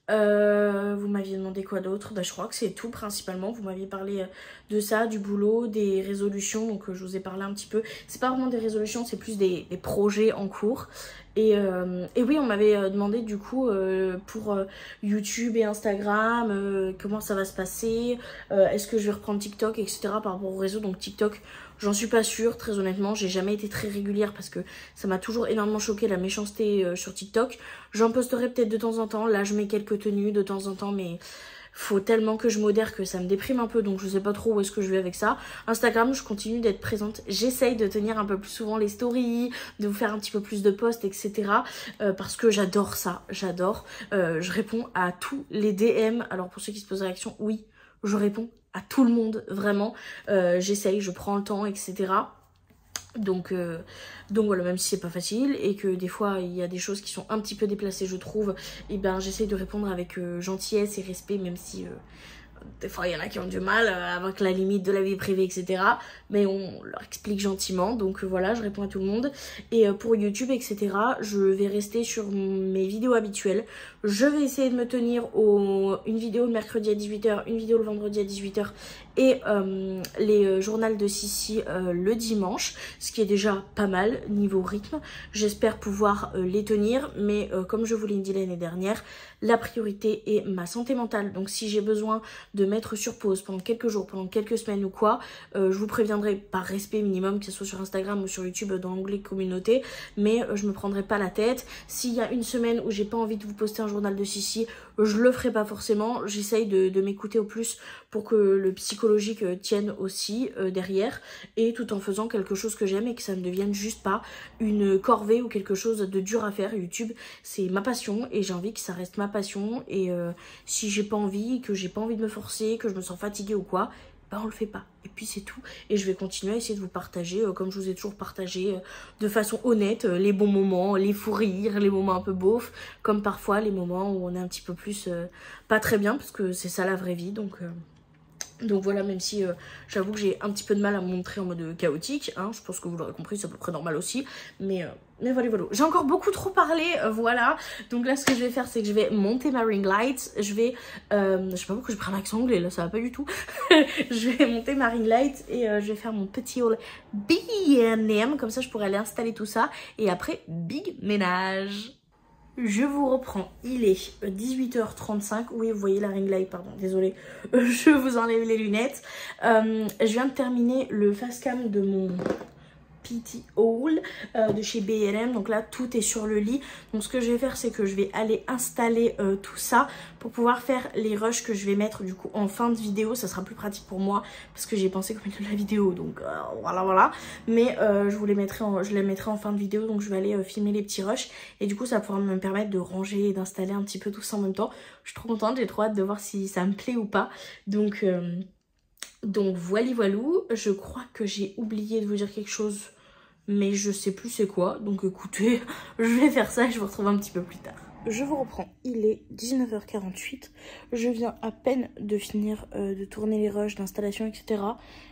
Vous m'aviez demandé quoi d'autre? Bah, je crois que c'est tout principalement. Vous m'aviez parlé de ça, du boulot, des résolutions. Donc je vous ai parlé un petit peu. C'est pas vraiment des résolutions, c'est plus des projets en cours. Et oui, on m'avait demandé du coup pour YouTube et Instagram comment ça va se passer, est-ce que je vais reprendre TikTok, etc. par rapport au réseau. Donc TikTok, j'en suis pas sûre, très honnêtement. J'ai jamais été très régulière parce que ça m'a toujours énormément choqué la méchanceté sur TikTok. J'en posterai peut-être de temps en temps. Là, je mets quelques tenues de temps en temps, mais faut tellement que je modère que ça me déprime un peu, donc je sais pas trop où est-ce que je vais avec ça. Instagram, je continue d'être présente. J'essaye de tenir un peu plus souvent les stories, de vous faire un petit peu plus de posts, etc. Parce que j'adore ça, j'adore. Je réponds à tous les DM. Alors pour ceux qui se posent la question, oui, je réponds à tout le monde, vraiment. J'essaye, je prends le temps, etc. Donc voilà, même si c'est pas facile et que des fois il y a des choses qui sont un petit peu déplacées, je trouve, et ben j'essaie de répondre avec gentillesse et respect, même si des fois il y en a qui ont du mal avec la limite de la vie privée, etc. Mais on leur explique gentiment, donc voilà, je réponds à tout le monde. Et pour YouTube, etc., je vais rester sur mes vidéos habituelles. Je vais essayer de me tenir une vidéo le mercredi à 18 h, une vidéo le vendredi à 18 h et les journaux de Sissi le dimanche, ce qui est déjà pas mal niveau rythme. J'espère pouvoir les tenir, mais comme je vous l'ai dit l'année dernière, la priorité est ma santé mentale. Donc si j'ai besoin de mettre sur pause pendant quelques jours, pendant quelques semaines ou quoi, je vous préviendrai par respect minimum, que ce soit sur Instagram ou sur YouTube dans l'onglet communauté, mais je me prendrai pas la tête. S'il y a une semaine où j'ai pas envie de vous poster un journal de Sissi, je le ferai pas forcément. J'essaye de m'écouter au plus pour que le psychologique tienne aussi derrière, et tout en faisant quelque chose que j'aime et que ça ne devienne juste pas une corvée ou quelque chose de dur à faire. YouTube, c'est ma passion et j'ai envie que ça reste ma passion, et si j'ai pas envie, que j'ai pas envie de me forcer, que je me sens fatiguée ou quoi, bah on le fait pas, et puis c'est tout. Et je vais continuer à essayer de vous partager comme je vous ai toujours partagé de façon honnête les bons moments, les fous rires, les moments un peu beaufs, comme parfois les moments où on est un petit peu plus pas très bien, parce que c'est ça la vraie vie. Donc voilà, même si j'avoue que j'ai un petit peu de mal à me montrer en mode chaotique, hein, je pense que vous l'aurez compris, c'est à peu près normal aussi, mais voilà, j'ai encore beaucoup trop parlé, voilà. Donc là, ce que je vais faire, c'est que je vais monter ma ring light. Je vais, je sais pas pourquoi j'ai pris un accent anglais, là, ça va pas du tout. Je vais monter ma ring light et je vais faire mon petit haul B&M, comme ça je pourrais aller installer tout ça. Et après, big ménage. Je vous reprends, il est 18 h 35, oui vous voyez la ring light, pardon, désolée, je vous enlève les lunettes. Je viens de terminer le face cam de mon PT haul de chez B&M, donc là tout est sur le lit. Donc ce que je vais faire, c'est que je vais aller installer tout ça pour pouvoir faire les rushs que je vais mettre du coup en fin de vidéo. Ça sera plus pratique pour moi parce que j'ai pensé comme de la vidéo, donc voilà. Mais je les mettrai en fin de vidéo, donc je vais aller filmer les petits rushs et du coup ça pourra me permettre de ranger et d'installer un petit peu tout ça en même temps. Je suis trop contente, j'ai trop hâte de voir si ça me plaît ou pas. Donc voilou, je crois que j'ai oublié de vous dire quelque chose, mais je sais plus c'est quoi. Donc écoutez, je vais faire ça et je vous retrouve un petit peu plus tard. Je vous reprends, il est 19 h 48, je viens à peine de finir de tourner les rushs, d'installation, etc.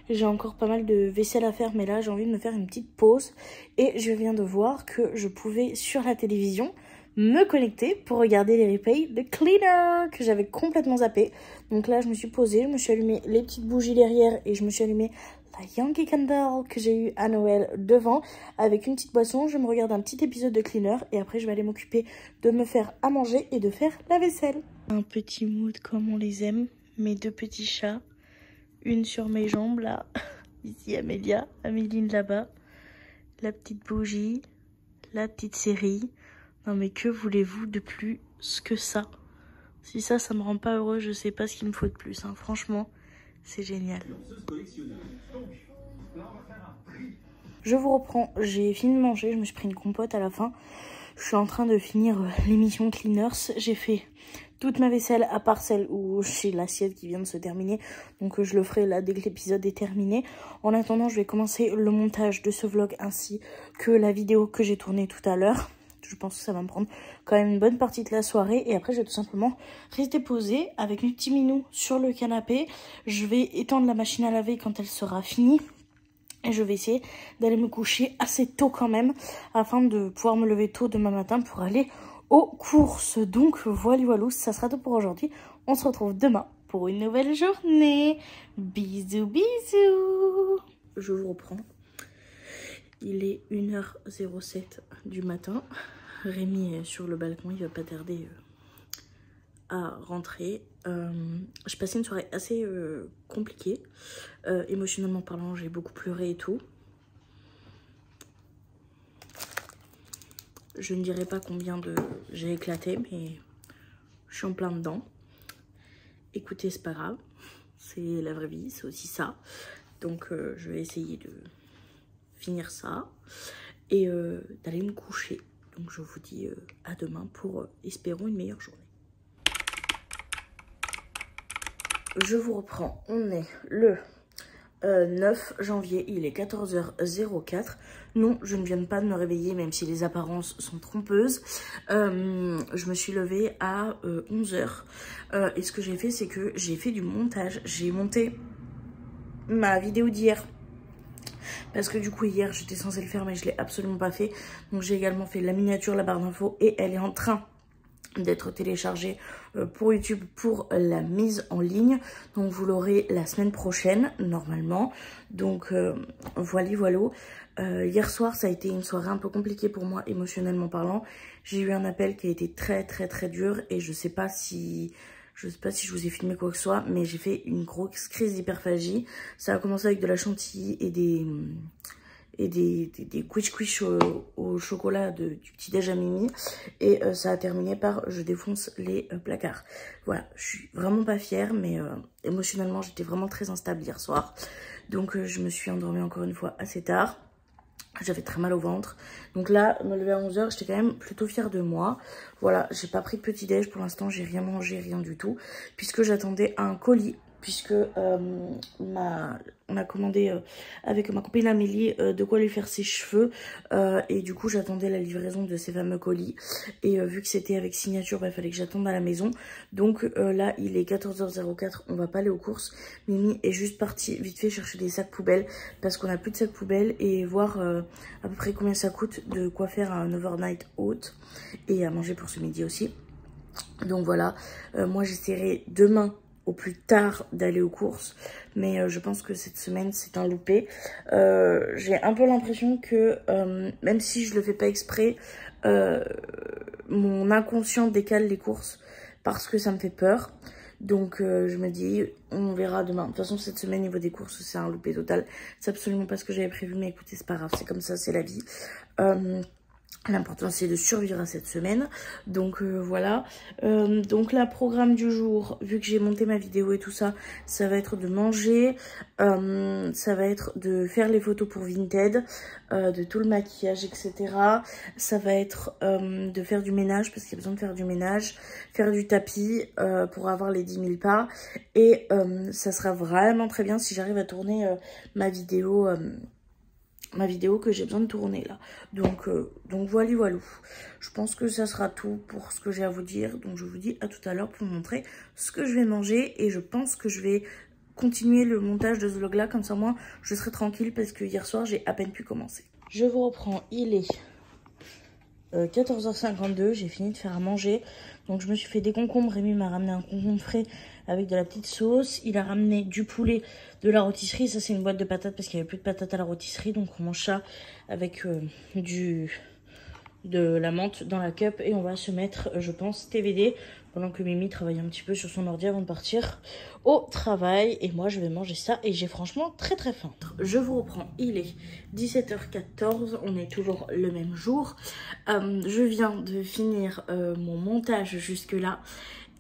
J'ai encore pas mal de vaisselle à faire, mais là j'ai envie de me faire une petite pause. Et je viens de voir que je pouvais sur la télévision me connecter pour regarder les replays de Cleaner que j'avais complètement zappé. Donc là je me suis posée, je me suis allumé les petites bougies derrière et je me suis allumé la Yankee Candle que j'ai eu à Noël devant avec une petite boisson. Je me regarde un petit épisode de Cleaner et après je vais aller m'occuper de me faire à manger et de faire la vaisselle. Un petit mood comme on les aime, mes deux petits chats, une sur mes jambes là, ici Amélia, Améline là-bas, la petite bougie, la petite série. Non mais que voulez-vous de plus que ça? Si ça me rend pas heureux, je sais pas ce qu'il me faut de plus, hein. Franchement, c'est génial. Je vous reprends, j'ai fini de manger, je me suis pris une compote à la fin. Je suis en train de finir l'émission Cleaners. J'ai fait toute ma vaisselle à part celle où j'ai l'assiette qui vient de se terminer. Donc je le ferai là dès que l'épisode est terminé. En attendant, je vais commencer le montage de ce vlog ainsi que la vidéo que j'ai tournée tout à l'heure. Je pense que ça va me prendre quand même une bonne partie de la soirée. Et après, je vais tout simplement rester posée avec mes petits minous sur le canapé. Je vais étendre la machine à laver quand elle sera finie. Et je vais essayer d'aller me coucher assez tôt quand même afin de pouvoir me lever tôt demain matin pour aller aux courses. Donc voilà, ça sera tout pour aujourd'hui. On se retrouve demain pour une nouvelle journée. Bisous, bisous. Je vous reprends. Il est 1h07 du matin. Rémi est sur le balcon, il va pas tarder à rentrer. Je passais une soirée assez compliquée. Émotionnellement parlant, j'ai beaucoup pleuré et tout. Je ne dirais pas combien de j'ai éclaté, mais je suis en plein dedans. Écoutez, c'est pas grave. C'est la vraie vie, c'est aussi ça. Donc je vais essayer de finir ça et d'aller me coucher. Donc je vous dis à demain pour, espérons, une meilleure journée. Je vous reprends, on est le 9 janvier, il est 14h04. Non, je ne viens pas de me réveiller, même si les apparences sont trompeuses. Je me suis levée à 11h. Et ce que j'ai fait, c'est que j'ai fait du montage. J'ai monté ma vidéo d'hier. Parce que du coup, hier, j'étais censée le faire, mais je ne l'ai absolument pas fait. Donc, j'ai également fait la miniature, la barre d'infos, et elle est en train d'être téléchargée pour YouTube pour la mise en ligne. Donc vous l'aurez la semaine prochaine normalement. Donc voilà. Hier soir ça a été une soirée un peu compliquée pour moi émotionnellement parlant. J'ai eu un appel qui a été très dur et je sais pas si je vous ai filmé quoi que ce soit, mais j'ai fait une grosse crise d'hyperphagie. Ça a commencé avec de la chantilly et des quiche au chocolat du petit déj à Mimi. Et ça a terminé par je défonce les placards. Voilà, je suis vraiment pas fière, mais émotionnellement, j'étais vraiment très instable hier soir. Donc je me suis endormie encore une fois assez tard. J'avais très mal au ventre. Donc là, me lever à 11h, j'étais quand même plutôt fière de moi. Voilà, j'ai pas pris de petit déj pour l'instant, j'ai rien mangé, rien du tout. Puisque j'attendais un colis. Puisque on a commandé avec ma copine Amélie de quoi lui faire ses cheveux. Et du coup, j'attendais la livraison de ces fameux colis. Et vu que c'était avec signature, il fallait que j'attende à la maison. Donc là, il est 14h04, on va pas aller aux courses. Mimi est juste partie vite fait chercher des sacs poubelles parce qu'on a plus de sacs poubelles et voir à peu près combien ça coûte de quoi faire un overnight oat et à manger pour ce midi aussi. Donc voilà, moi j'essaierai demain au plus tard d'aller aux courses, mais je pense que cette semaine c'est un loupé. J'ai un peu l'impression que même si je le fais pas exprès, mon inconscient décale les courses parce que ça me fait peur. Donc je me dis on verra demain. De toute façon cette semaine niveau des courses c'est un loupé total. C'est absolument pas ce que j'avais prévu, mais écoutez c'est pas grave, c'est comme ça, c'est la vie. L'important c'est de survivre à cette semaine. Donc voilà. Donc la programme du jour, vu que j'ai monté ma vidéo et tout ça, ça va être de manger, ça va être de faire les photos pour Vinted, de tout le maquillage, etc. Ça va être de faire du ménage parce qu'il y a besoin de faire du ménage, faire du tapis pour avoir les 10 000 pas. Et ça sera vraiment très bien si j'arrive à tourner ma vidéo que j'ai besoin de tourner là. Donc voilà. Je pense que ça sera tout pour ce que j'ai à vous dire. Donc je vous dis à tout à l'heure pour vous montrer ce que je vais manger. Et je pense que je vais continuer le montage de ce vlog là. Comme ça moi je serai tranquille parce que hier soir j'ai à peine pu commencer. Je vous reprends, il est 14h52, j'ai fini de faire à manger. Donc je me suis fait des concombres. Rémi m'a ramené un concombre frais avec de la petite sauce. Il a ramené du poulet, de la rôtisserie. Ça c'est une boîte de patates parce qu'il n'y avait plus de patates à la rôtisserie. Donc on mange ça avec de la menthe dans la cup. Et on va se mettre, je pense, TVD. Pendant que Mimi travaille un petit peu sur son ordi avant de partir au travail. Et moi je vais manger ça et j'ai franchement très faim. Je vous reprends, il est 17h14, on est toujours le même jour. Je viens de finir mon montage jusque là.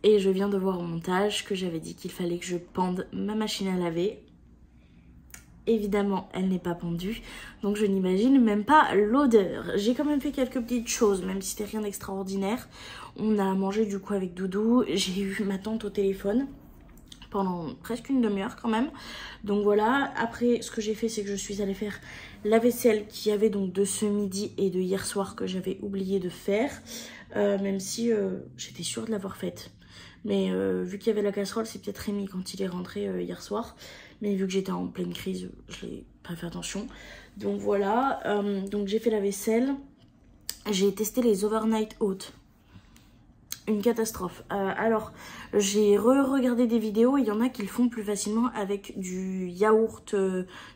Et je viens de voir au montage que j'avais dit qu'il fallait que je pende ma machine à laver. évidemment elle n'est pas pendue, donc je n'imagine même pas l'odeur. J'ai quand même fait quelques petites choses, même si c'était rien d'extraordinaire. On a mangé du coup avec Doudou, j'ai eu ma tante au téléphone pendant presque une demi-heure quand même. Donc voilà, après ce que j'ai fait c'est que je suis allée faire la vaisselle qu'il y avait donc de ce midi et de hier soir que j'avais oublié de faire, même si j'étais sûre de l'avoir faite. Mais vu qu'il y avait la casserole, c'est peut-être Rémi quand il est rentré hier soir. Mais vu que j'étais en pleine crise, je n'ai pas fait attention. Donc voilà, donc j'ai fait la vaisselle. J'ai testé les overnight oats. Une catastrophe. Alors, j'ai regardé des vidéos, il y en a qui le font plus facilement avec du yaourt,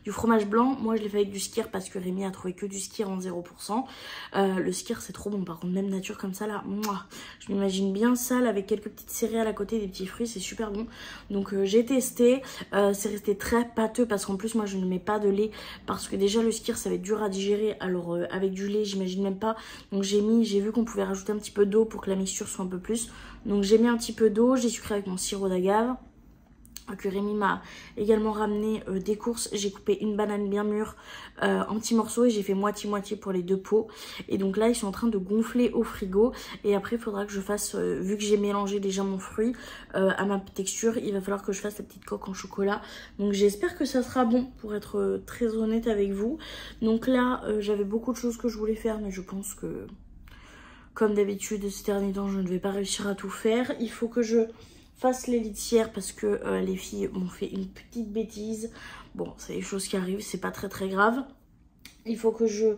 du fromage blanc. Moi, je l'ai fait avec du skyr parce que Rémi a trouvé que du skyr en 0%. Le skyr, c'est trop bon. Par contre, même nature comme ça, là, moi, je m'imagine bien sale avec quelques petites céréales à côté, des petits fruits, c'est super bon. Donc, j'ai testé. C'est resté très pâteux parce qu'en plus, moi, je ne mets pas de lait parce que déjà, le skyr, ça va être dur à digérer. Alors, avec du lait, j'imagine même pas. Donc, j'ai vu qu'on pouvait rajouter un petit peu d'eau pour que la mixture soit un peu plus. Donc j'ai mis un petit peu d'eau, j'ai sucré avec mon sirop d'agave que Rémi m'a également ramené des courses. J'ai coupé une banane bien mûre en petits morceaux et j'ai fait moitié-moitié pour les deux pots. Et donc là ils sont en train de gonfler au frigo et après il faudra que je fasse, vu que j'ai mélangé déjà mon fruit à ma texture, il va falloir que je fasse la petite coque en chocolat. Donc j'espère que ça sera bon pour être très honnête avec vous. Donc là j'avais beaucoup de choses que je voulais faire mais je pense que comme d'habitude, ces derniers temps, je ne vais pas réussir à tout faire. Il faut que je fasse les litières parce que les filles m'ont fait une petite bêtise. Bon, c'est des choses qui arrivent, c'est pas très grave. Il faut que je...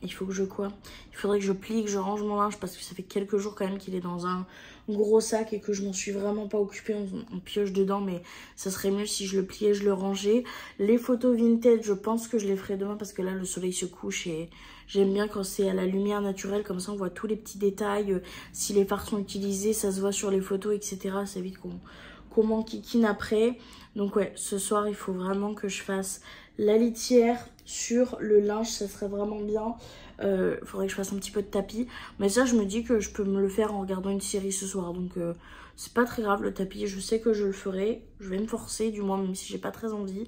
Il faudrait que je plie, que je range mon linge parce que ça fait quelques jours quand même qu'il est dans un gros sac et que je m'en suis vraiment pas occupée. On pioche dedans, mais ça serait mieux si je le pliais, je le rangeais. Les photos vintage, je pense que je les ferai demain parce que là le soleil se couche et j'aime bien quand c'est à la lumière naturelle, comme ça on voit tous les petits détails. Si les fards sont utilisés, ça se voit sur les photos, etc. Ça évite qu'on m'enquiquine après. Donc ouais, ce soir il faut vraiment que je fasse la litière sur le linge, ça serait vraiment bien. Faudrait que je fasse un petit peu de tapis, mais ça je me dis que je peux me le faire en regardant une série ce soir, donc c'est pas très grave. Le tapis, je sais que je le ferai, je vais me forcer du moins, même si j'ai pas très envie.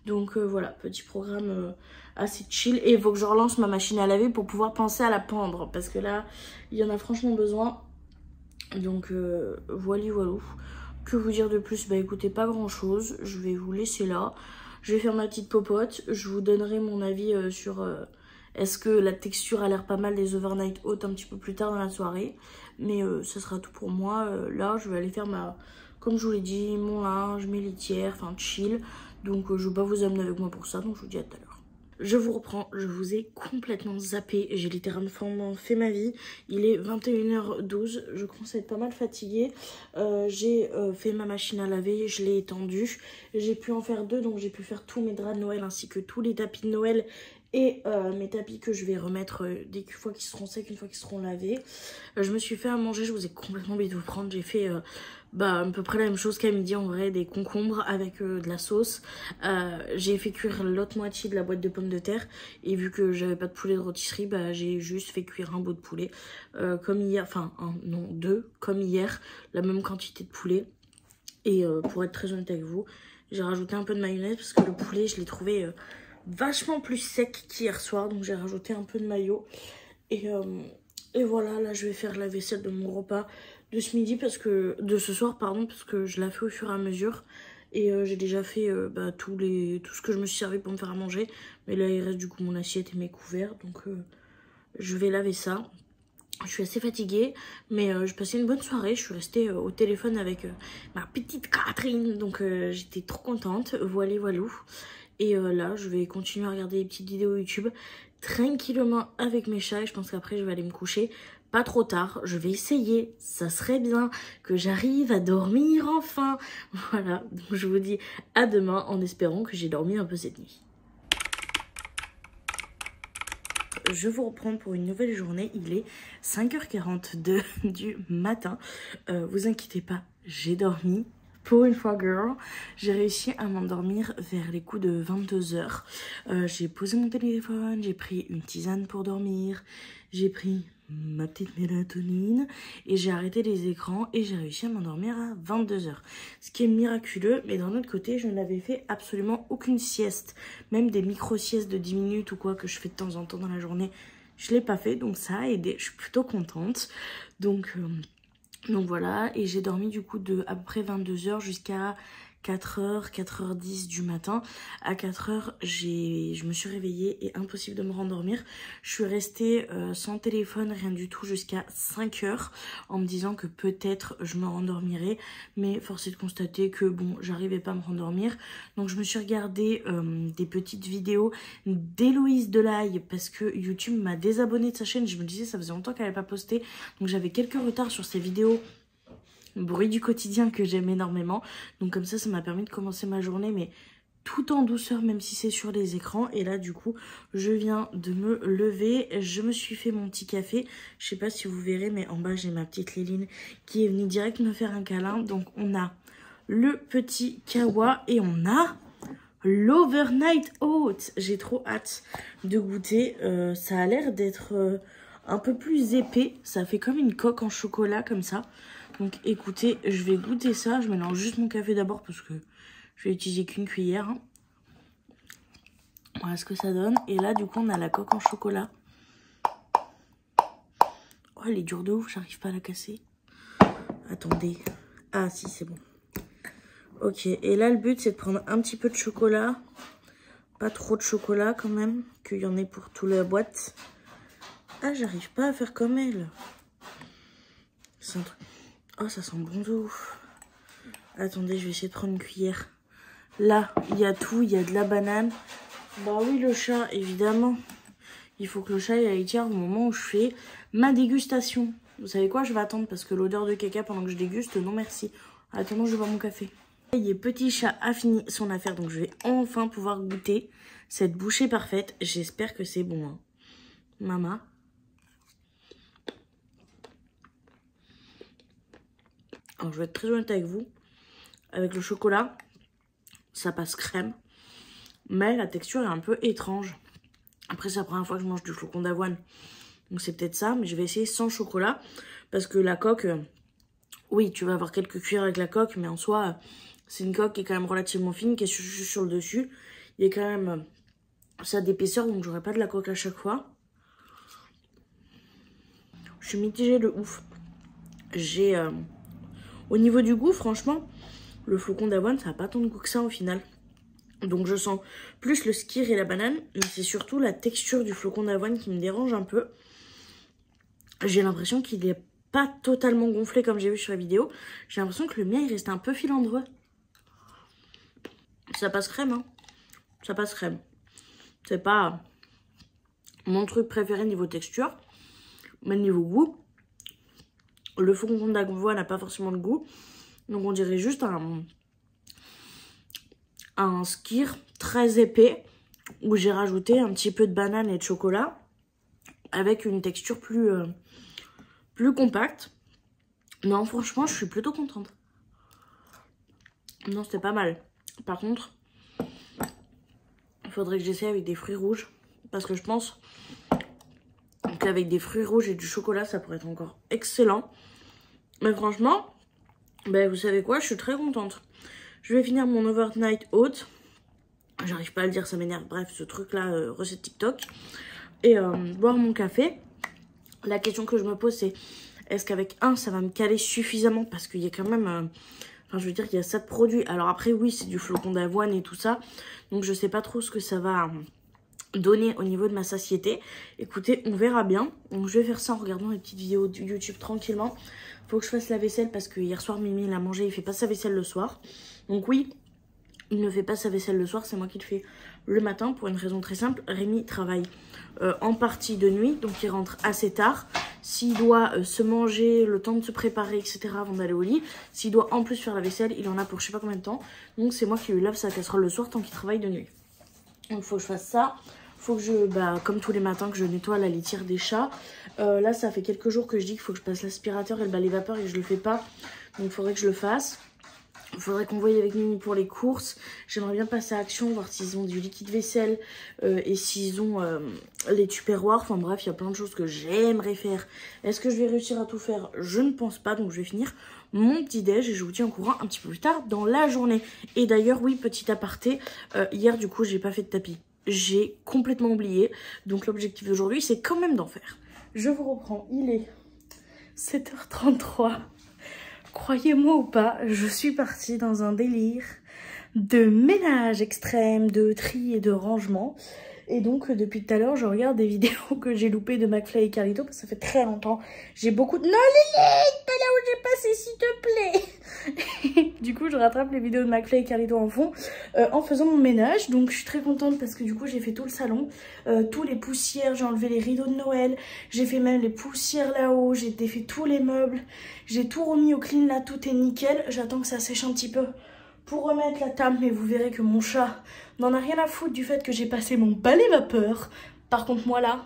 Donc voilà, petit programme assez chill. Et il faut que je relance ma machine à laver pour pouvoir penser à la pendre, parce que là il y en a franchement besoin. Donc voilà. Que vous dire de plus? Bah écoutez, pas grand chose, je vais vous laisser là. Je vais faire ma petite popote, je vous donnerai mon avis sur est-ce que la texture a l'air pas mal des overnight oats un petit peu plus tard dans la soirée. Mais ça sera tout pour moi. Là, je vais aller faire comme je vous l'ai dit, mon linge, mes litières, enfin chill. Donc je ne vais pas vous amener avec moi pour ça, donc je vous dis à tout à l'heure. Je vous reprends, je vous ai complètement zappé, j'ai littéralement fait ma vie. Il est 21h12, je commence à être pas mal fatiguée. J'ai fait ma machine à laver, je l'ai étendue. J'ai pu en faire deux, donc j'ai pu faire tous mes draps de Noël ainsi que tous les tapis de Noël. Et mes tapis que je vais remettre dès qu'une fois qu'ils seront secs, une fois qu'ils seront lavés. Je me suis fait à manger, je vous ai complètement oublié de vous prendre. J'ai fait à peu près la même chose qu'à midi en vrai, des concombres avec de la sauce. J'ai fait cuire l'autre moitié de la boîte de pommes de terre. Et vu que j'avais pas de poulet de rôtisserie, j'ai juste fait cuire un bout de poulet. Comme hier, enfin non, deux, comme hier, la même quantité de poulet. Et pour être très honnête avec vous, j'ai rajouté un peu de mayonnaise parce que le poulet, je l'ai trouvé... vachement plus sec qu'hier soir, donc j'ai rajouté un peu de mayo et voilà, là je vais faire la vaisselle de mon repas de ce midi, de ce soir pardon, parce que je la fais au fur et à mesure et j'ai déjà fait tout ce que je me suis servi pour me faire à manger, mais là il reste du coup mon assiette et mes couverts, donc je vais laver ça. Je suis assez fatiguée, mais je passais une bonne soirée. Je suis restée au téléphone avec ma petite Catherine, donc j'étais trop contente. Voilà. Et là, je vais continuer à regarder des petites vidéos YouTube tranquillement avec mes chats. Et je pense qu'après, je vais aller me coucher pas trop tard. Je vais essayer, ça serait bien que j'arrive à dormir enfin. Voilà, donc je vous dis à demain en espérant que j'ai dormi un peu cette nuit. Je vous reprends pour une nouvelle journée, il est 5h42 du matin. Vous inquiétez pas, j'ai dormi. Pour une fois girl, j'ai réussi à m'endormir vers les coups de 22h. J'ai posé mon téléphone, j'ai pris une tisane pour dormir, j'ai pris ma petite mélatonine et j'ai arrêté les écrans et j'ai réussi à m'endormir à 22 h. Ce qui est miraculeux, mais d'un autre côté, je n'avais fait absolument aucune sieste. Même des micro-siestes de 10 minutes ou quoi que je fais de temps en temps dans la journée, je ne l'ai pas fait. Donc ça a aidé, je suis plutôt contente. Donc voilà, et j'ai dormi du coup de à peu près 22 h jusqu'à 4h, 4h10 du matin. À 4h, je me suis réveillée et impossible de me rendormir. Je suis restée sans téléphone, rien du tout, jusqu'à 5h en me disant que peut-être je me rendormirais. Mais force est de constater que bon, j'arrivais pas à me rendormir. Donc je me suis regardé des petites vidéos d'Héloïse Delahaye parce que YouTube m'a désabonné de sa chaîne. Je me disais ça faisait longtemps qu'elle n'avait pas posté. Donc j'avais quelques retards sur ses vidéos. Bruit du quotidien que j'aime énormément. Donc comme ça m'a permis de commencer ma journée, mais tout en douceur, même si c'est sur les écrans. Et là, du coup, je viens de me lever. Je me suis fait mon petit café. Je sais pas si vous verrez, mais en bas, j'ai ma petite Léline qui est venue direct me faire un câlin. Donc on a le petit kawa et on a l'overnight oat. J'ai trop hâte de goûter. Ça a l'air d'être un peu plus épais. Ça fait comme une coque en chocolat comme ça. Donc écoutez, je vais goûter ça. Je mélange juste mon café d'abord parce que je vais utiliser qu'une cuillère. Voilà ce que ça donne. Et là, du coup, on a la coque en chocolat. Oh, elle est dure de ouf, j'arrive pas à la casser. Attendez. Ah, si, c'est bon. Ok, et là, le but, c'est de prendre un petit peu de chocolat. Pas trop de chocolat, quand même. Qu'il y en ait pour toute la boîte. Ah, j'arrive pas à faire comme elle. C'est un truc... Oh, ça sent bon de ouf. Attendez, je vais essayer de prendre une cuillère. Là, il y a tout. Il y a de la banane. Bah oui, le chat, évidemment. Il faut que le chat aille tirer au moment où je fais ma dégustation. Vous savez quoi? Je vais attendre parce que l'odeur de caca pendant que je déguste, non merci. Attendons, je vais boire mon café. Et petit chat a fini son affaire, donc je vais enfin pouvoir goûter cette bouchée parfaite. J'espère que c'est bon. Hein. Maman. Alors, je vais être très honnête avec vous. Avec le chocolat, ça passe crème. Mais la texture est un peu étrange. Après, c'est la première fois que je mange du flocon d'avoine. Donc, c'est peut-être ça. Mais je vais essayer sans chocolat. Parce que la coque, oui, tu vas avoir quelques cuillères avec la coque. Mais en soi, c'est une coque qui est quand même relativement fine, qui est sur le dessus. Il y a quand même ça d'épaisseur. Donc, j'aurai pas de la coque à chaque fois. Je suis mitigée de ouf. J'ai... Au niveau du goût, franchement, le flocon d'avoine, ça n'a pas tant de goût que ça au final. Donc je sens plus le skyr et la banane, mais c'est surtout la texture du flocon d'avoine qui me dérange un peu. J'ai l'impression qu'il n'est pas totalement gonflé comme j'ai vu sur la vidéo. J'ai l'impression que le mien, il reste un peu filandreux. Ça passe crème, hein. Ça passe crème. C'est pas mon truc préféré niveau texture, mais niveau goût. Le flocon d'avoine n'a pas forcément de goût. Donc on dirait juste un skyr très épais où j'ai rajouté un petit peu de banane et de chocolat avec une texture plus compacte. Non, franchement, je suis plutôt contente. Non, c'était pas mal. Par contre, il faudrait que j'essaie avec des fruits rouges parce que je pense qu'avec des fruits rouges et du chocolat, ça pourrait être encore excellent. Mais franchement, ben, vous savez quoi, je suis très contente. Je vais finir mon overnight oat. J'arrive pas à le dire, ça m'énerve. Bref, ce truc-là, recette TikTok. Et boire mon café. La question que je me pose, c'est est-ce qu'avec un, ça va me caler suffisamment? Parce qu'il y a quand même... enfin, je veux dire, il y a ça de produits. Alors après, oui, c'est du flocon d'avoine et tout ça. Donc, je sais pas trop ce que ça va donner au niveau de ma satiété. Écoutez, on verra bien. Donc, je vais faire ça en regardant les petites vidéos de YouTube tranquillement. Faut que je fasse la vaisselle parce que hier soir, Mimi l'a mangé. Il fait pas sa vaisselle le soir. Donc oui, il ne fait pas sa vaisselle le soir. C'est moi qui le fais le matin pour une raison très simple. Rémi travaille en partie de nuit. Donc il rentre assez tard. S'il doit se manger, le temps de se préparer, etc. avant d'aller au lit. S'il doit en plus faire la vaisselle, il en a pour je sais pas combien de temps. Donc c'est moi qui lui lave sa casserole le soir tant qu'il travaille de nuit. Donc il faut que je fasse ça. Faut que je, comme tous les matins, que je nettoie la litière des chats. Là, ça fait quelques jours que je dis qu'il faut que je passe l'aspirateur et le balai vapeur et je le fais pas. Donc, il faudrait que je le fasse. Il faudrait qu'on voie avec Mimi pour les courses. J'aimerais bien passer à Action, voir s'ils ont du liquide vaisselle et s'ils ont les tupperwares. Enfin bref, il y a plein de choses que j'aimerais faire. Est-ce que je vais réussir à tout faire? Je ne pense pas, donc je vais finir mon petit déj et je vous tiens au courant un petit peu plus tard dans la journée. Et d'ailleurs, oui, petit aparté, hier du coup, j'ai pas fait de tapis. J'ai complètement oublié. Donc l'objectif d'aujourd'hui, c'est quand même d'en faire. Je vous reprends, il est 7h33. Croyez-moi ou pas, je suis partie dans un délire de ménage extrême, de tri et de rangement. Et donc, depuis tout à l'heure, je regarde des vidéos que j'ai loupées de McFly et Carlito, parce que ça fait très longtemps. J'ai beaucoup de... Non, Lily, pas là où j'ai passé, s'il te plaît. Du coup, je rattrape les vidéos de McFly et Carlito en fond, en faisant mon ménage. Donc, je suis très contente parce que du coup, j'ai fait tout le salon. Tous les poussières, j'ai enlevé les rideaux de Noël. J'ai fait même les poussières là-haut. J'ai défait tous les meubles. J'ai tout remis au clean, là, tout est nickel. J'attends que ça sèche un petit peu pour remettre la table, mais vous verrez que mon chat n'en a rien à foutre du fait que j'ai passé mon balai vapeur. Par contre, moi là,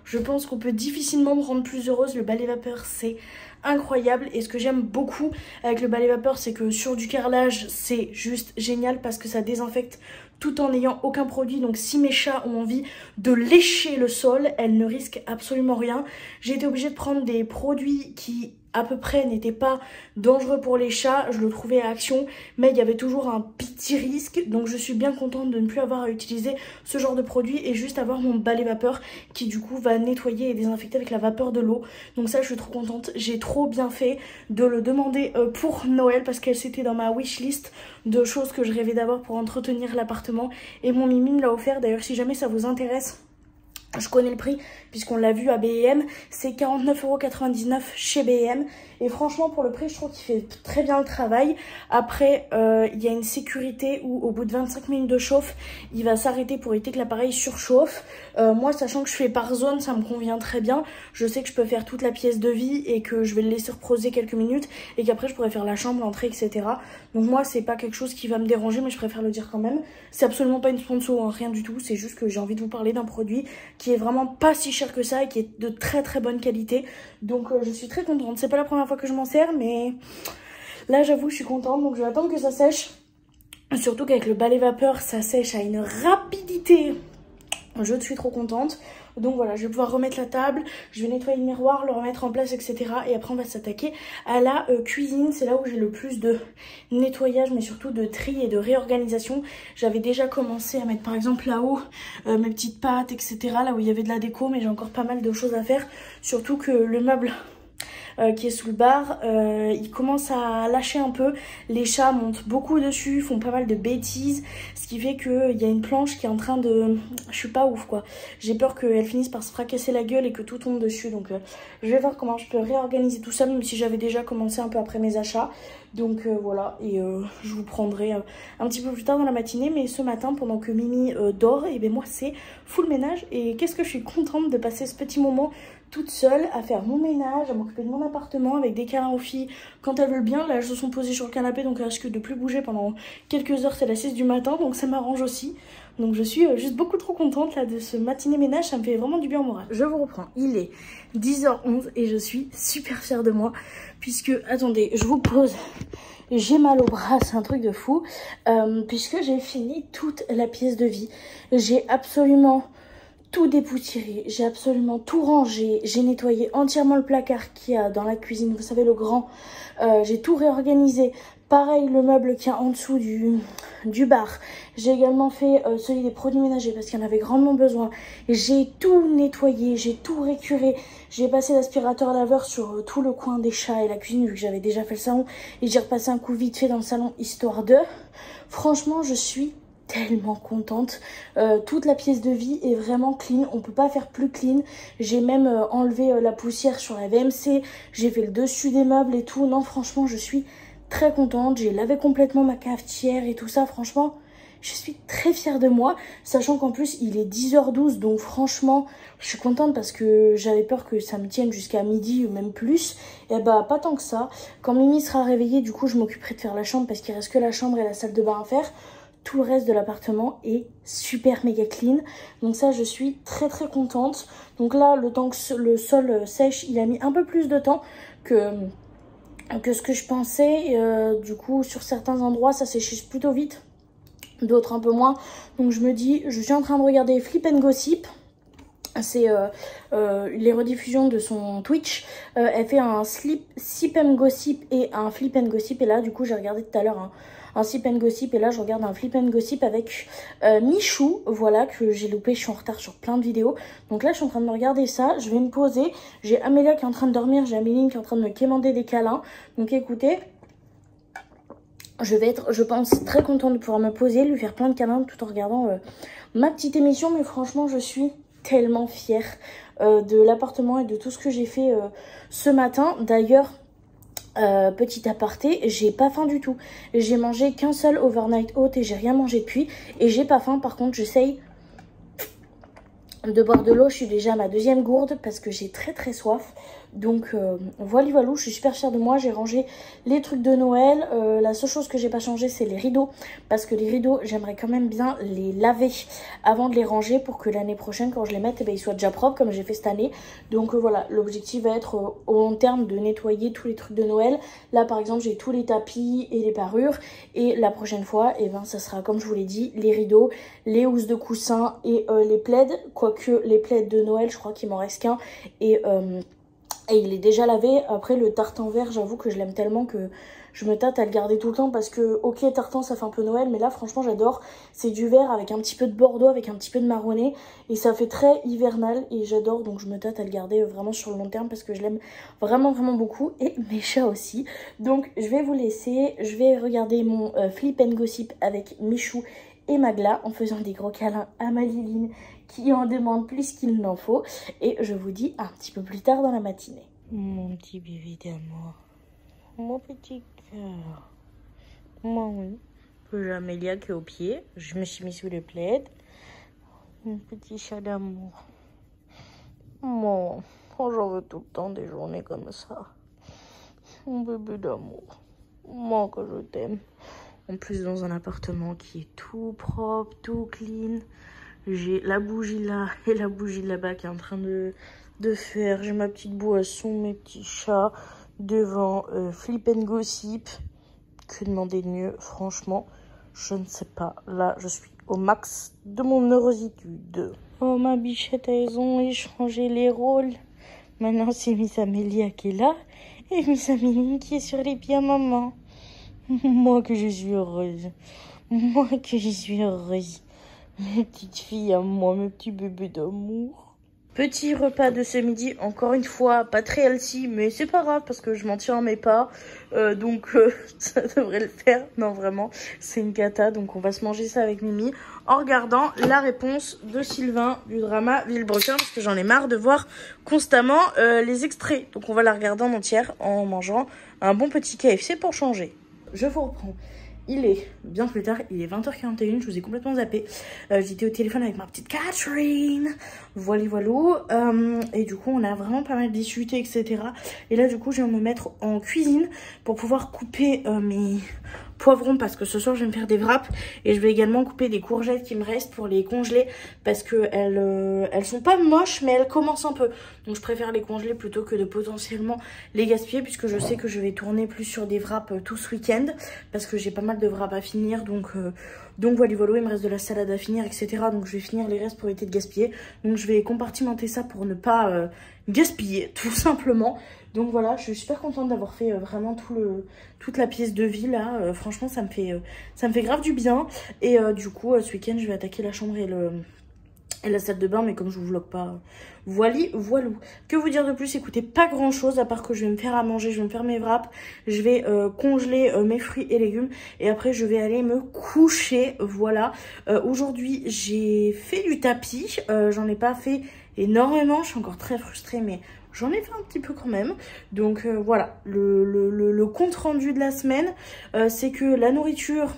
je pense qu'on peut difficilement me rendre plus heureuse. Le balai vapeur, c'est incroyable. Et ce que j'aime beaucoup avec le balai vapeur, c'est que sur du carrelage, c'est juste génial parce que ça désinfecte tout en n'ayant aucun produit. Donc si mes chats ont envie de lécher le sol, elles ne risquent absolument rien. J'ai été obligée de prendre des produits qui à peu près n'était pas dangereux pour les chats, je le trouvais à Action, mais il y avait toujours un petit risque, donc je suis bien contente de ne plus avoir à utiliser ce genre de produit et juste avoir mon balai vapeur qui du coup va nettoyer et désinfecter avec la vapeur de l'eau. Donc ça, je suis trop contente, j'ai trop bien fait de le demander pour Noël parce qu'elle c'était dans ma wishlist de choses que je rêvais d'avoir pour entretenir l'appartement et mon Mimi me l'a offert. D'ailleurs, si jamais ça vous intéresse, je connais le prix puisqu'on l'a vu à B&M, c'est 49,99 € chez B&M. Et franchement, pour le prix, je trouve qu'il fait très bien le travail. Après, il y a une sécurité où au bout de 25 minutes de chauffe, il va s'arrêter pour éviter que l'appareil surchauffe. Moi, sachant que je fais par zone, ça me convient très bien. Je sais que je peux faire toute la pièce de vie et que je vais le laisser reposer quelques minutes et qu'après, je pourrais faire la chambre, l'entrée, etc. Donc moi, c'est pas quelque chose qui va me déranger, mais je préfère le dire quand même. C'est absolument pas une sponsor, hein, rien du tout. C'est juste que j'ai envie de vous parler d'un produit qui est vraiment pas si cher que ça et qui est de très très bonne qualité. Donc je suis très contente. C'est pas la première fois que je m'en sers, mais là j'avoue je suis contente. Donc je vais attendre que ça sèche. Surtout qu'avec le balai vapeur, ça sèche à une rapidité. Je suis trop contente. Donc voilà, je vais pouvoir remettre la table, je vais nettoyer le miroir, le remettre en place, etc. Et après on va s'attaquer à la cuisine. C'est là où j'ai le plus de nettoyage, mais surtout de tri et de réorganisation. J'avais déjà commencé à mettre par exemple là-haut mes petites pâtes, etc. Là où il y avait de la déco, mais j'ai encore pas mal de choses à faire. Surtout que le meuble qui est sous le bar, il commence à lâcher un peu. Les chats montent beaucoup dessus, font pas mal de bêtises, ce qui fait qu'il y a une planche qui est en train de... Je suis pas ouf quoi. J'ai peur qu'elle finisse par se fracasser la gueule et que tout tombe dessus. Donc je vais voir comment je peux réorganiser tout ça, même si j'avais déjà commencé un peu après mes achats. Donc voilà, et je vous prendrai un petit peu plus tard dans la matinée. Mais ce matin, pendant que Mimi dort, et ben moi c'est full ménage. Et qu'est-ce que je suis contente de passer ce petit moment toute seule à faire mon ménage, à m'occuper de mon appartement avec des câlins aux filles quand elles veulent bien. Là elles se sont posées sur le canapé, donc elles risquent de plus bouger pendant quelques heures. C'est la 6 du matin, donc ça m'arrange aussi. Donc je suis juste beaucoup trop contente là de ce matinée ménage, ça me fait vraiment du bien au moral. Je vous reprends, il est 10h11 et je suis super fière de moi puisque, attendez, je vous pose, j'ai mal au bras, c'est un truc de fou, puisque j'ai fini toute la pièce de vie. J'ai absolument tout dépoussiéré, j'ai absolument tout rangé, j'ai nettoyé entièrement le placard qu'il y a dans la cuisine, vous savez le grand, j'ai tout réorganisé. Pareil, le meuble qui est en dessous du bar. J'ai également fait celui des produits ménagers parce qu'il y en avait grandement besoin. J'ai tout nettoyé, j'ai tout récuré. J'ai passé l'aspirateur laveur sur tout le coin des chats et la cuisine vu que j'avais déjà fait le salon. Et j'ai repassé un coup vite fait dans le salon histoire de... Franchement, je suis tellement contente. Toute la pièce de vie est vraiment clean. On peut pas faire plus clean. J'ai même enlevé la poussière sur la VMC. J'ai fait le dessus des meubles et tout. Non, franchement, je suis très contente. J'ai lavé complètement ma cafetière et tout ça. Franchement, je suis très fière de moi. Sachant qu'en plus, il est 10h12. Donc franchement, je suis contente parce que j'avais peur que ça me tienne jusqu'à midi ou même plus. Et bah, pas tant que ça. Quand Mimi sera réveillée, du coup, je m'occuperai de faire la chambre parce qu'il reste que la chambre et la salle de bain à faire. Tout le reste de l'appartement est super méga clean. Donc ça, je suis très très contente. Donc là, le temps que le sol sèche, il a mis un peu plus de temps que que ce que je pensais. Du coup, sur certains endroits, ça séchisse plutôt vite, d'autres un peu moins. Donc je me dis, je suis en train de regarder Flip and Gossip. C'est les rediffusions de son Twitch. Elle fait un Sip and Gossip et un Flip and Gossip. Et là, du coup, j'ai regardé tout à l'heure un Sip and Gossip. Et là, je regarde un Flip and Gossip avec Michou. Voilà, que j'ai loupé. Je suis en retard sur plein de vidéos. Donc là, je suis en train de me regarder ça. Je vais me poser. J'ai Amélia qui est en train de dormir. J'ai Améline qui est en train de me quémander des câlins. Donc écoutez, je vais être, je pense, très contente de pouvoir me poser, lui faire plein de câlins tout en regardant ma petite émission. Mais franchement, je suis tellement fière de l'appartement et de tout ce que j'ai fait ce matin. D'ailleurs, petit aparté, j'ai pas faim du tout. J'ai mangé qu'un seul overnight oat et j'ai rien mangé depuis. Et j'ai pas faim, par contre, j'essaye de boire de l'eau. Je suis déjà à ma deuxième gourde parce que j'ai très soif. Donc voilà, je suis super fière de moi. J'ai rangé les trucs de Noël. La seule chose que j'ai pas changé, c'est les rideaux. Parce que les rideaux, j'aimerais quand même bien les laver avant de les ranger pour que l'année prochaine, quand je les mette, ils soient déjà propres comme j'ai fait cette année. Donc voilà, l'objectif va être au long terme de nettoyer tous les trucs de Noël. Là par exemple, j'ai tous les tapis et les parures. Et la prochaine fois, ça sera comme je vous l'ai dit, les rideaux, les housses de coussin et les plaids. Quoique les plaids de Noël, je crois qu'il m'en reste qu'un. Et il est déjà lavé. Après le tartan vert, j'avoue que je l'aime tellement que je me tâte à le garder tout le temps. Parce que ok, tartan ça fait un peu Noël, mais là franchement j'adore. C'est du vert avec un petit peu de bordeaux, avec un petit peu de marronné. Et ça fait très hivernal et j'adore. Donc je me tâte à le garder vraiment sur le long terme parce que je l'aime vraiment beaucoup. Et mes chats aussi. Donc je vais vous laisser. Je vais regarder mon Flip and Gossip avec Michou et Magla en faisant des gros câlins à ma Liline qui en demande plus qu'il n'en faut. Et je vous dis un petit peu plus tard dans la matinée. Mon petit bébé d'amour. Mon petit cœur. Mon j'ai Amélia qui est au pied. Je me suis mis sous le plaid. Mon petit chat d'amour. Mon, j'en veux tout le temps des journées comme ça. Mon bébé d'amour. Moi que je t'aime. En plus dans un appartement qui est tout propre, tout clean. J'ai la bougie là et la bougie là-bas qui est en train de faire. J'ai ma petite boisson, mes petits chats devant Flip and Gossip. Que demander de mieux, franchement, je ne sais pas. Là, je suis au max de mon heurositude. Oh, ma bichette, elles ont échangé les rôles. Maintenant, c'est Miss Amélia qui est là et Miss Améline qui est sur les pieds à maman. Moi que je suis heureuse. Moi que je suis heureuse. Mes petites filles à moi, mes petits bébés d'amour. Petit repas de ce midi, encore une fois, pas très healthy, mais c'est pas grave parce que je m'en tiens à mes pas. Donc ça devrait le faire. Non, vraiment, c'est une cata. Donc on va se manger ça avec Mimi en regardant la réponse de Sylvain du drama Villebrequin parce que j'en ai marre de voir constamment les extraits. Donc on va la regarder en entière en mangeant un bon petit KFC pour changer. Je vous reprends. Il est bien plus tard, il est 20h41, je vous ai complètement zappé. J'étais au téléphone avec ma petite Catherine. Voilà. Et du coup, on a vraiment pas mal discuté, etc. Et là, du coup, je viens de me mettre en cuisine pour pouvoir couper mes poivrons parce que ce soir, je vais me faire des wraps. Et je vais également couper des courgettes qui me restent pour les congeler parce que elles sont pas moches, mais elles commencent un peu. Donc, je préfère les congeler plutôt que de potentiellement les gaspiller puisque je sais que je vais tourner plus sur des wraps tout ce week-end parce que j'ai pas mal de wraps à finir. Donc voilà, il me reste de la salade à finir, etc. Donc, je vais finir les restes pour éviter de gaspiller. Donc, je vais compartimenter ça pour ne pas gaspiller, tout simplement. Donc voilà, je suis super contente d'avoir fait vraiment toute la pièce de vie là. Franchement, ça me fait grave du bien. Et du coup, ce week-end, je vais attaquer la chambre et la salle de bain. Mais comme je vous vlog pas, voilou. Que vous dire de plus? Écoutez, pas grand chose à part que je vais me faire à manger, je vais me faire mes wraps. Je vais congeler mes fruits et légumes. Et après, je vais aller me coucher. Voilà. Aujourd'hui, j'ai fait du tapis. J'en ai pas fait énormément. Je suis encore très frustrée, mais j'en ai fait un petit peu quand même. Donc voilà, le compte rendu de la semaine, c'est que la nourriture,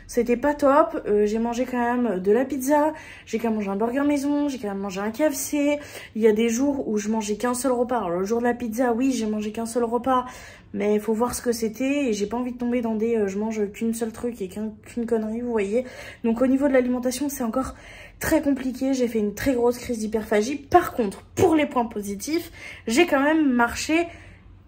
c'était pas top. J'ai mangé quand même de la pizza, j'ai quand même mangé un burger maison, j'ai quand même mangé un KFC. Il y a des jours où je mangeais qu'un seul repas. Alors le jour de la pizza, oui, j'ai mangé qu'un seul repas, mais il faut voir ce que c'était. Et j'ai pas envie de tomber dans des je mange qu'une seule truc et qu'une connerie, vous voyez. Donc au niveau de l'alimentation, c'est encore très compliqué. J'ai fait une très grosse crise d'hyperphagie. Par contre, pour les points positifs, j'ai quand même marché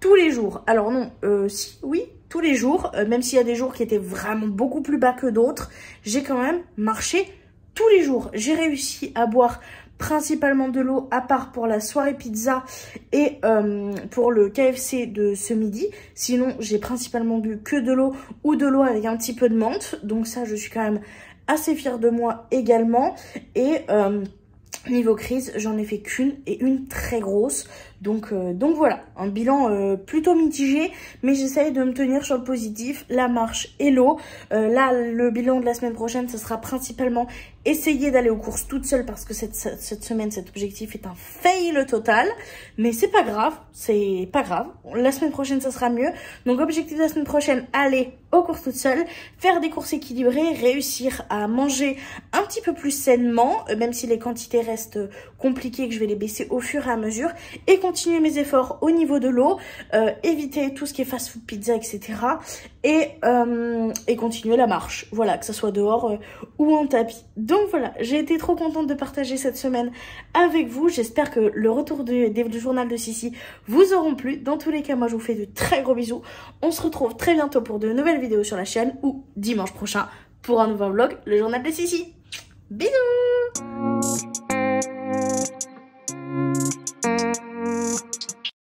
tous les jours. Alors non, si, oui, tous les jours, même s'il y a des jours qui étaient vraiment beaucoup plus bas que d'autres, j'ai quand même marché tous les jours. J'ai réussi à boire principalement de l'eau, à part pour la soirée pizza et pour le KFC de ce midi. Sinon, j'ai principalement bu que de l'eau ou de l'eau avec un petit peu de menthe. Donc ça, je suis quand même assez fière de moi également. Et niveau crise, j'en ai fait qu'une et une très grosse. Donc voilà, un bilan plutôt mitigé, mais j'essaye de me tenir sur le positif, la marche et l'eau. Là, le bilan de la semaine prochaine, ce sera principalement essayer d'aller aux courses toute seule parce que cette semaine, cet objectif est un fail total. Mais c'est pas grave, c'est pas grave. La semaine prochaine, ça sera mieux. Donc objectif de la semaine prochaine, aller aux courses toute seule, faire des courses équilibrées, réussir à manger un petit peu plus sainement, même si les quantités restent compliquées, que je vais les baisser au fur et à mesure, et continuer mes efforts au niveau de l'eau, éviter tout ce qui est fast-food, pizza, etc. Et continuer la marche, voilà, que ce soit dehors ou en tapis. Donc voilà, j'ai été trop contente de partager cette semaine avec vous. J'espère que le retour du journal de Sissi vous auront plu. Dans tous les cas, moi je vous fais de très gros bisous. On se retrouve très bientôt pour de nouvelles vidéos sur la chaîne ou dimanche prochain pour un nouveau vlog, le journal de Sissi. Bisous!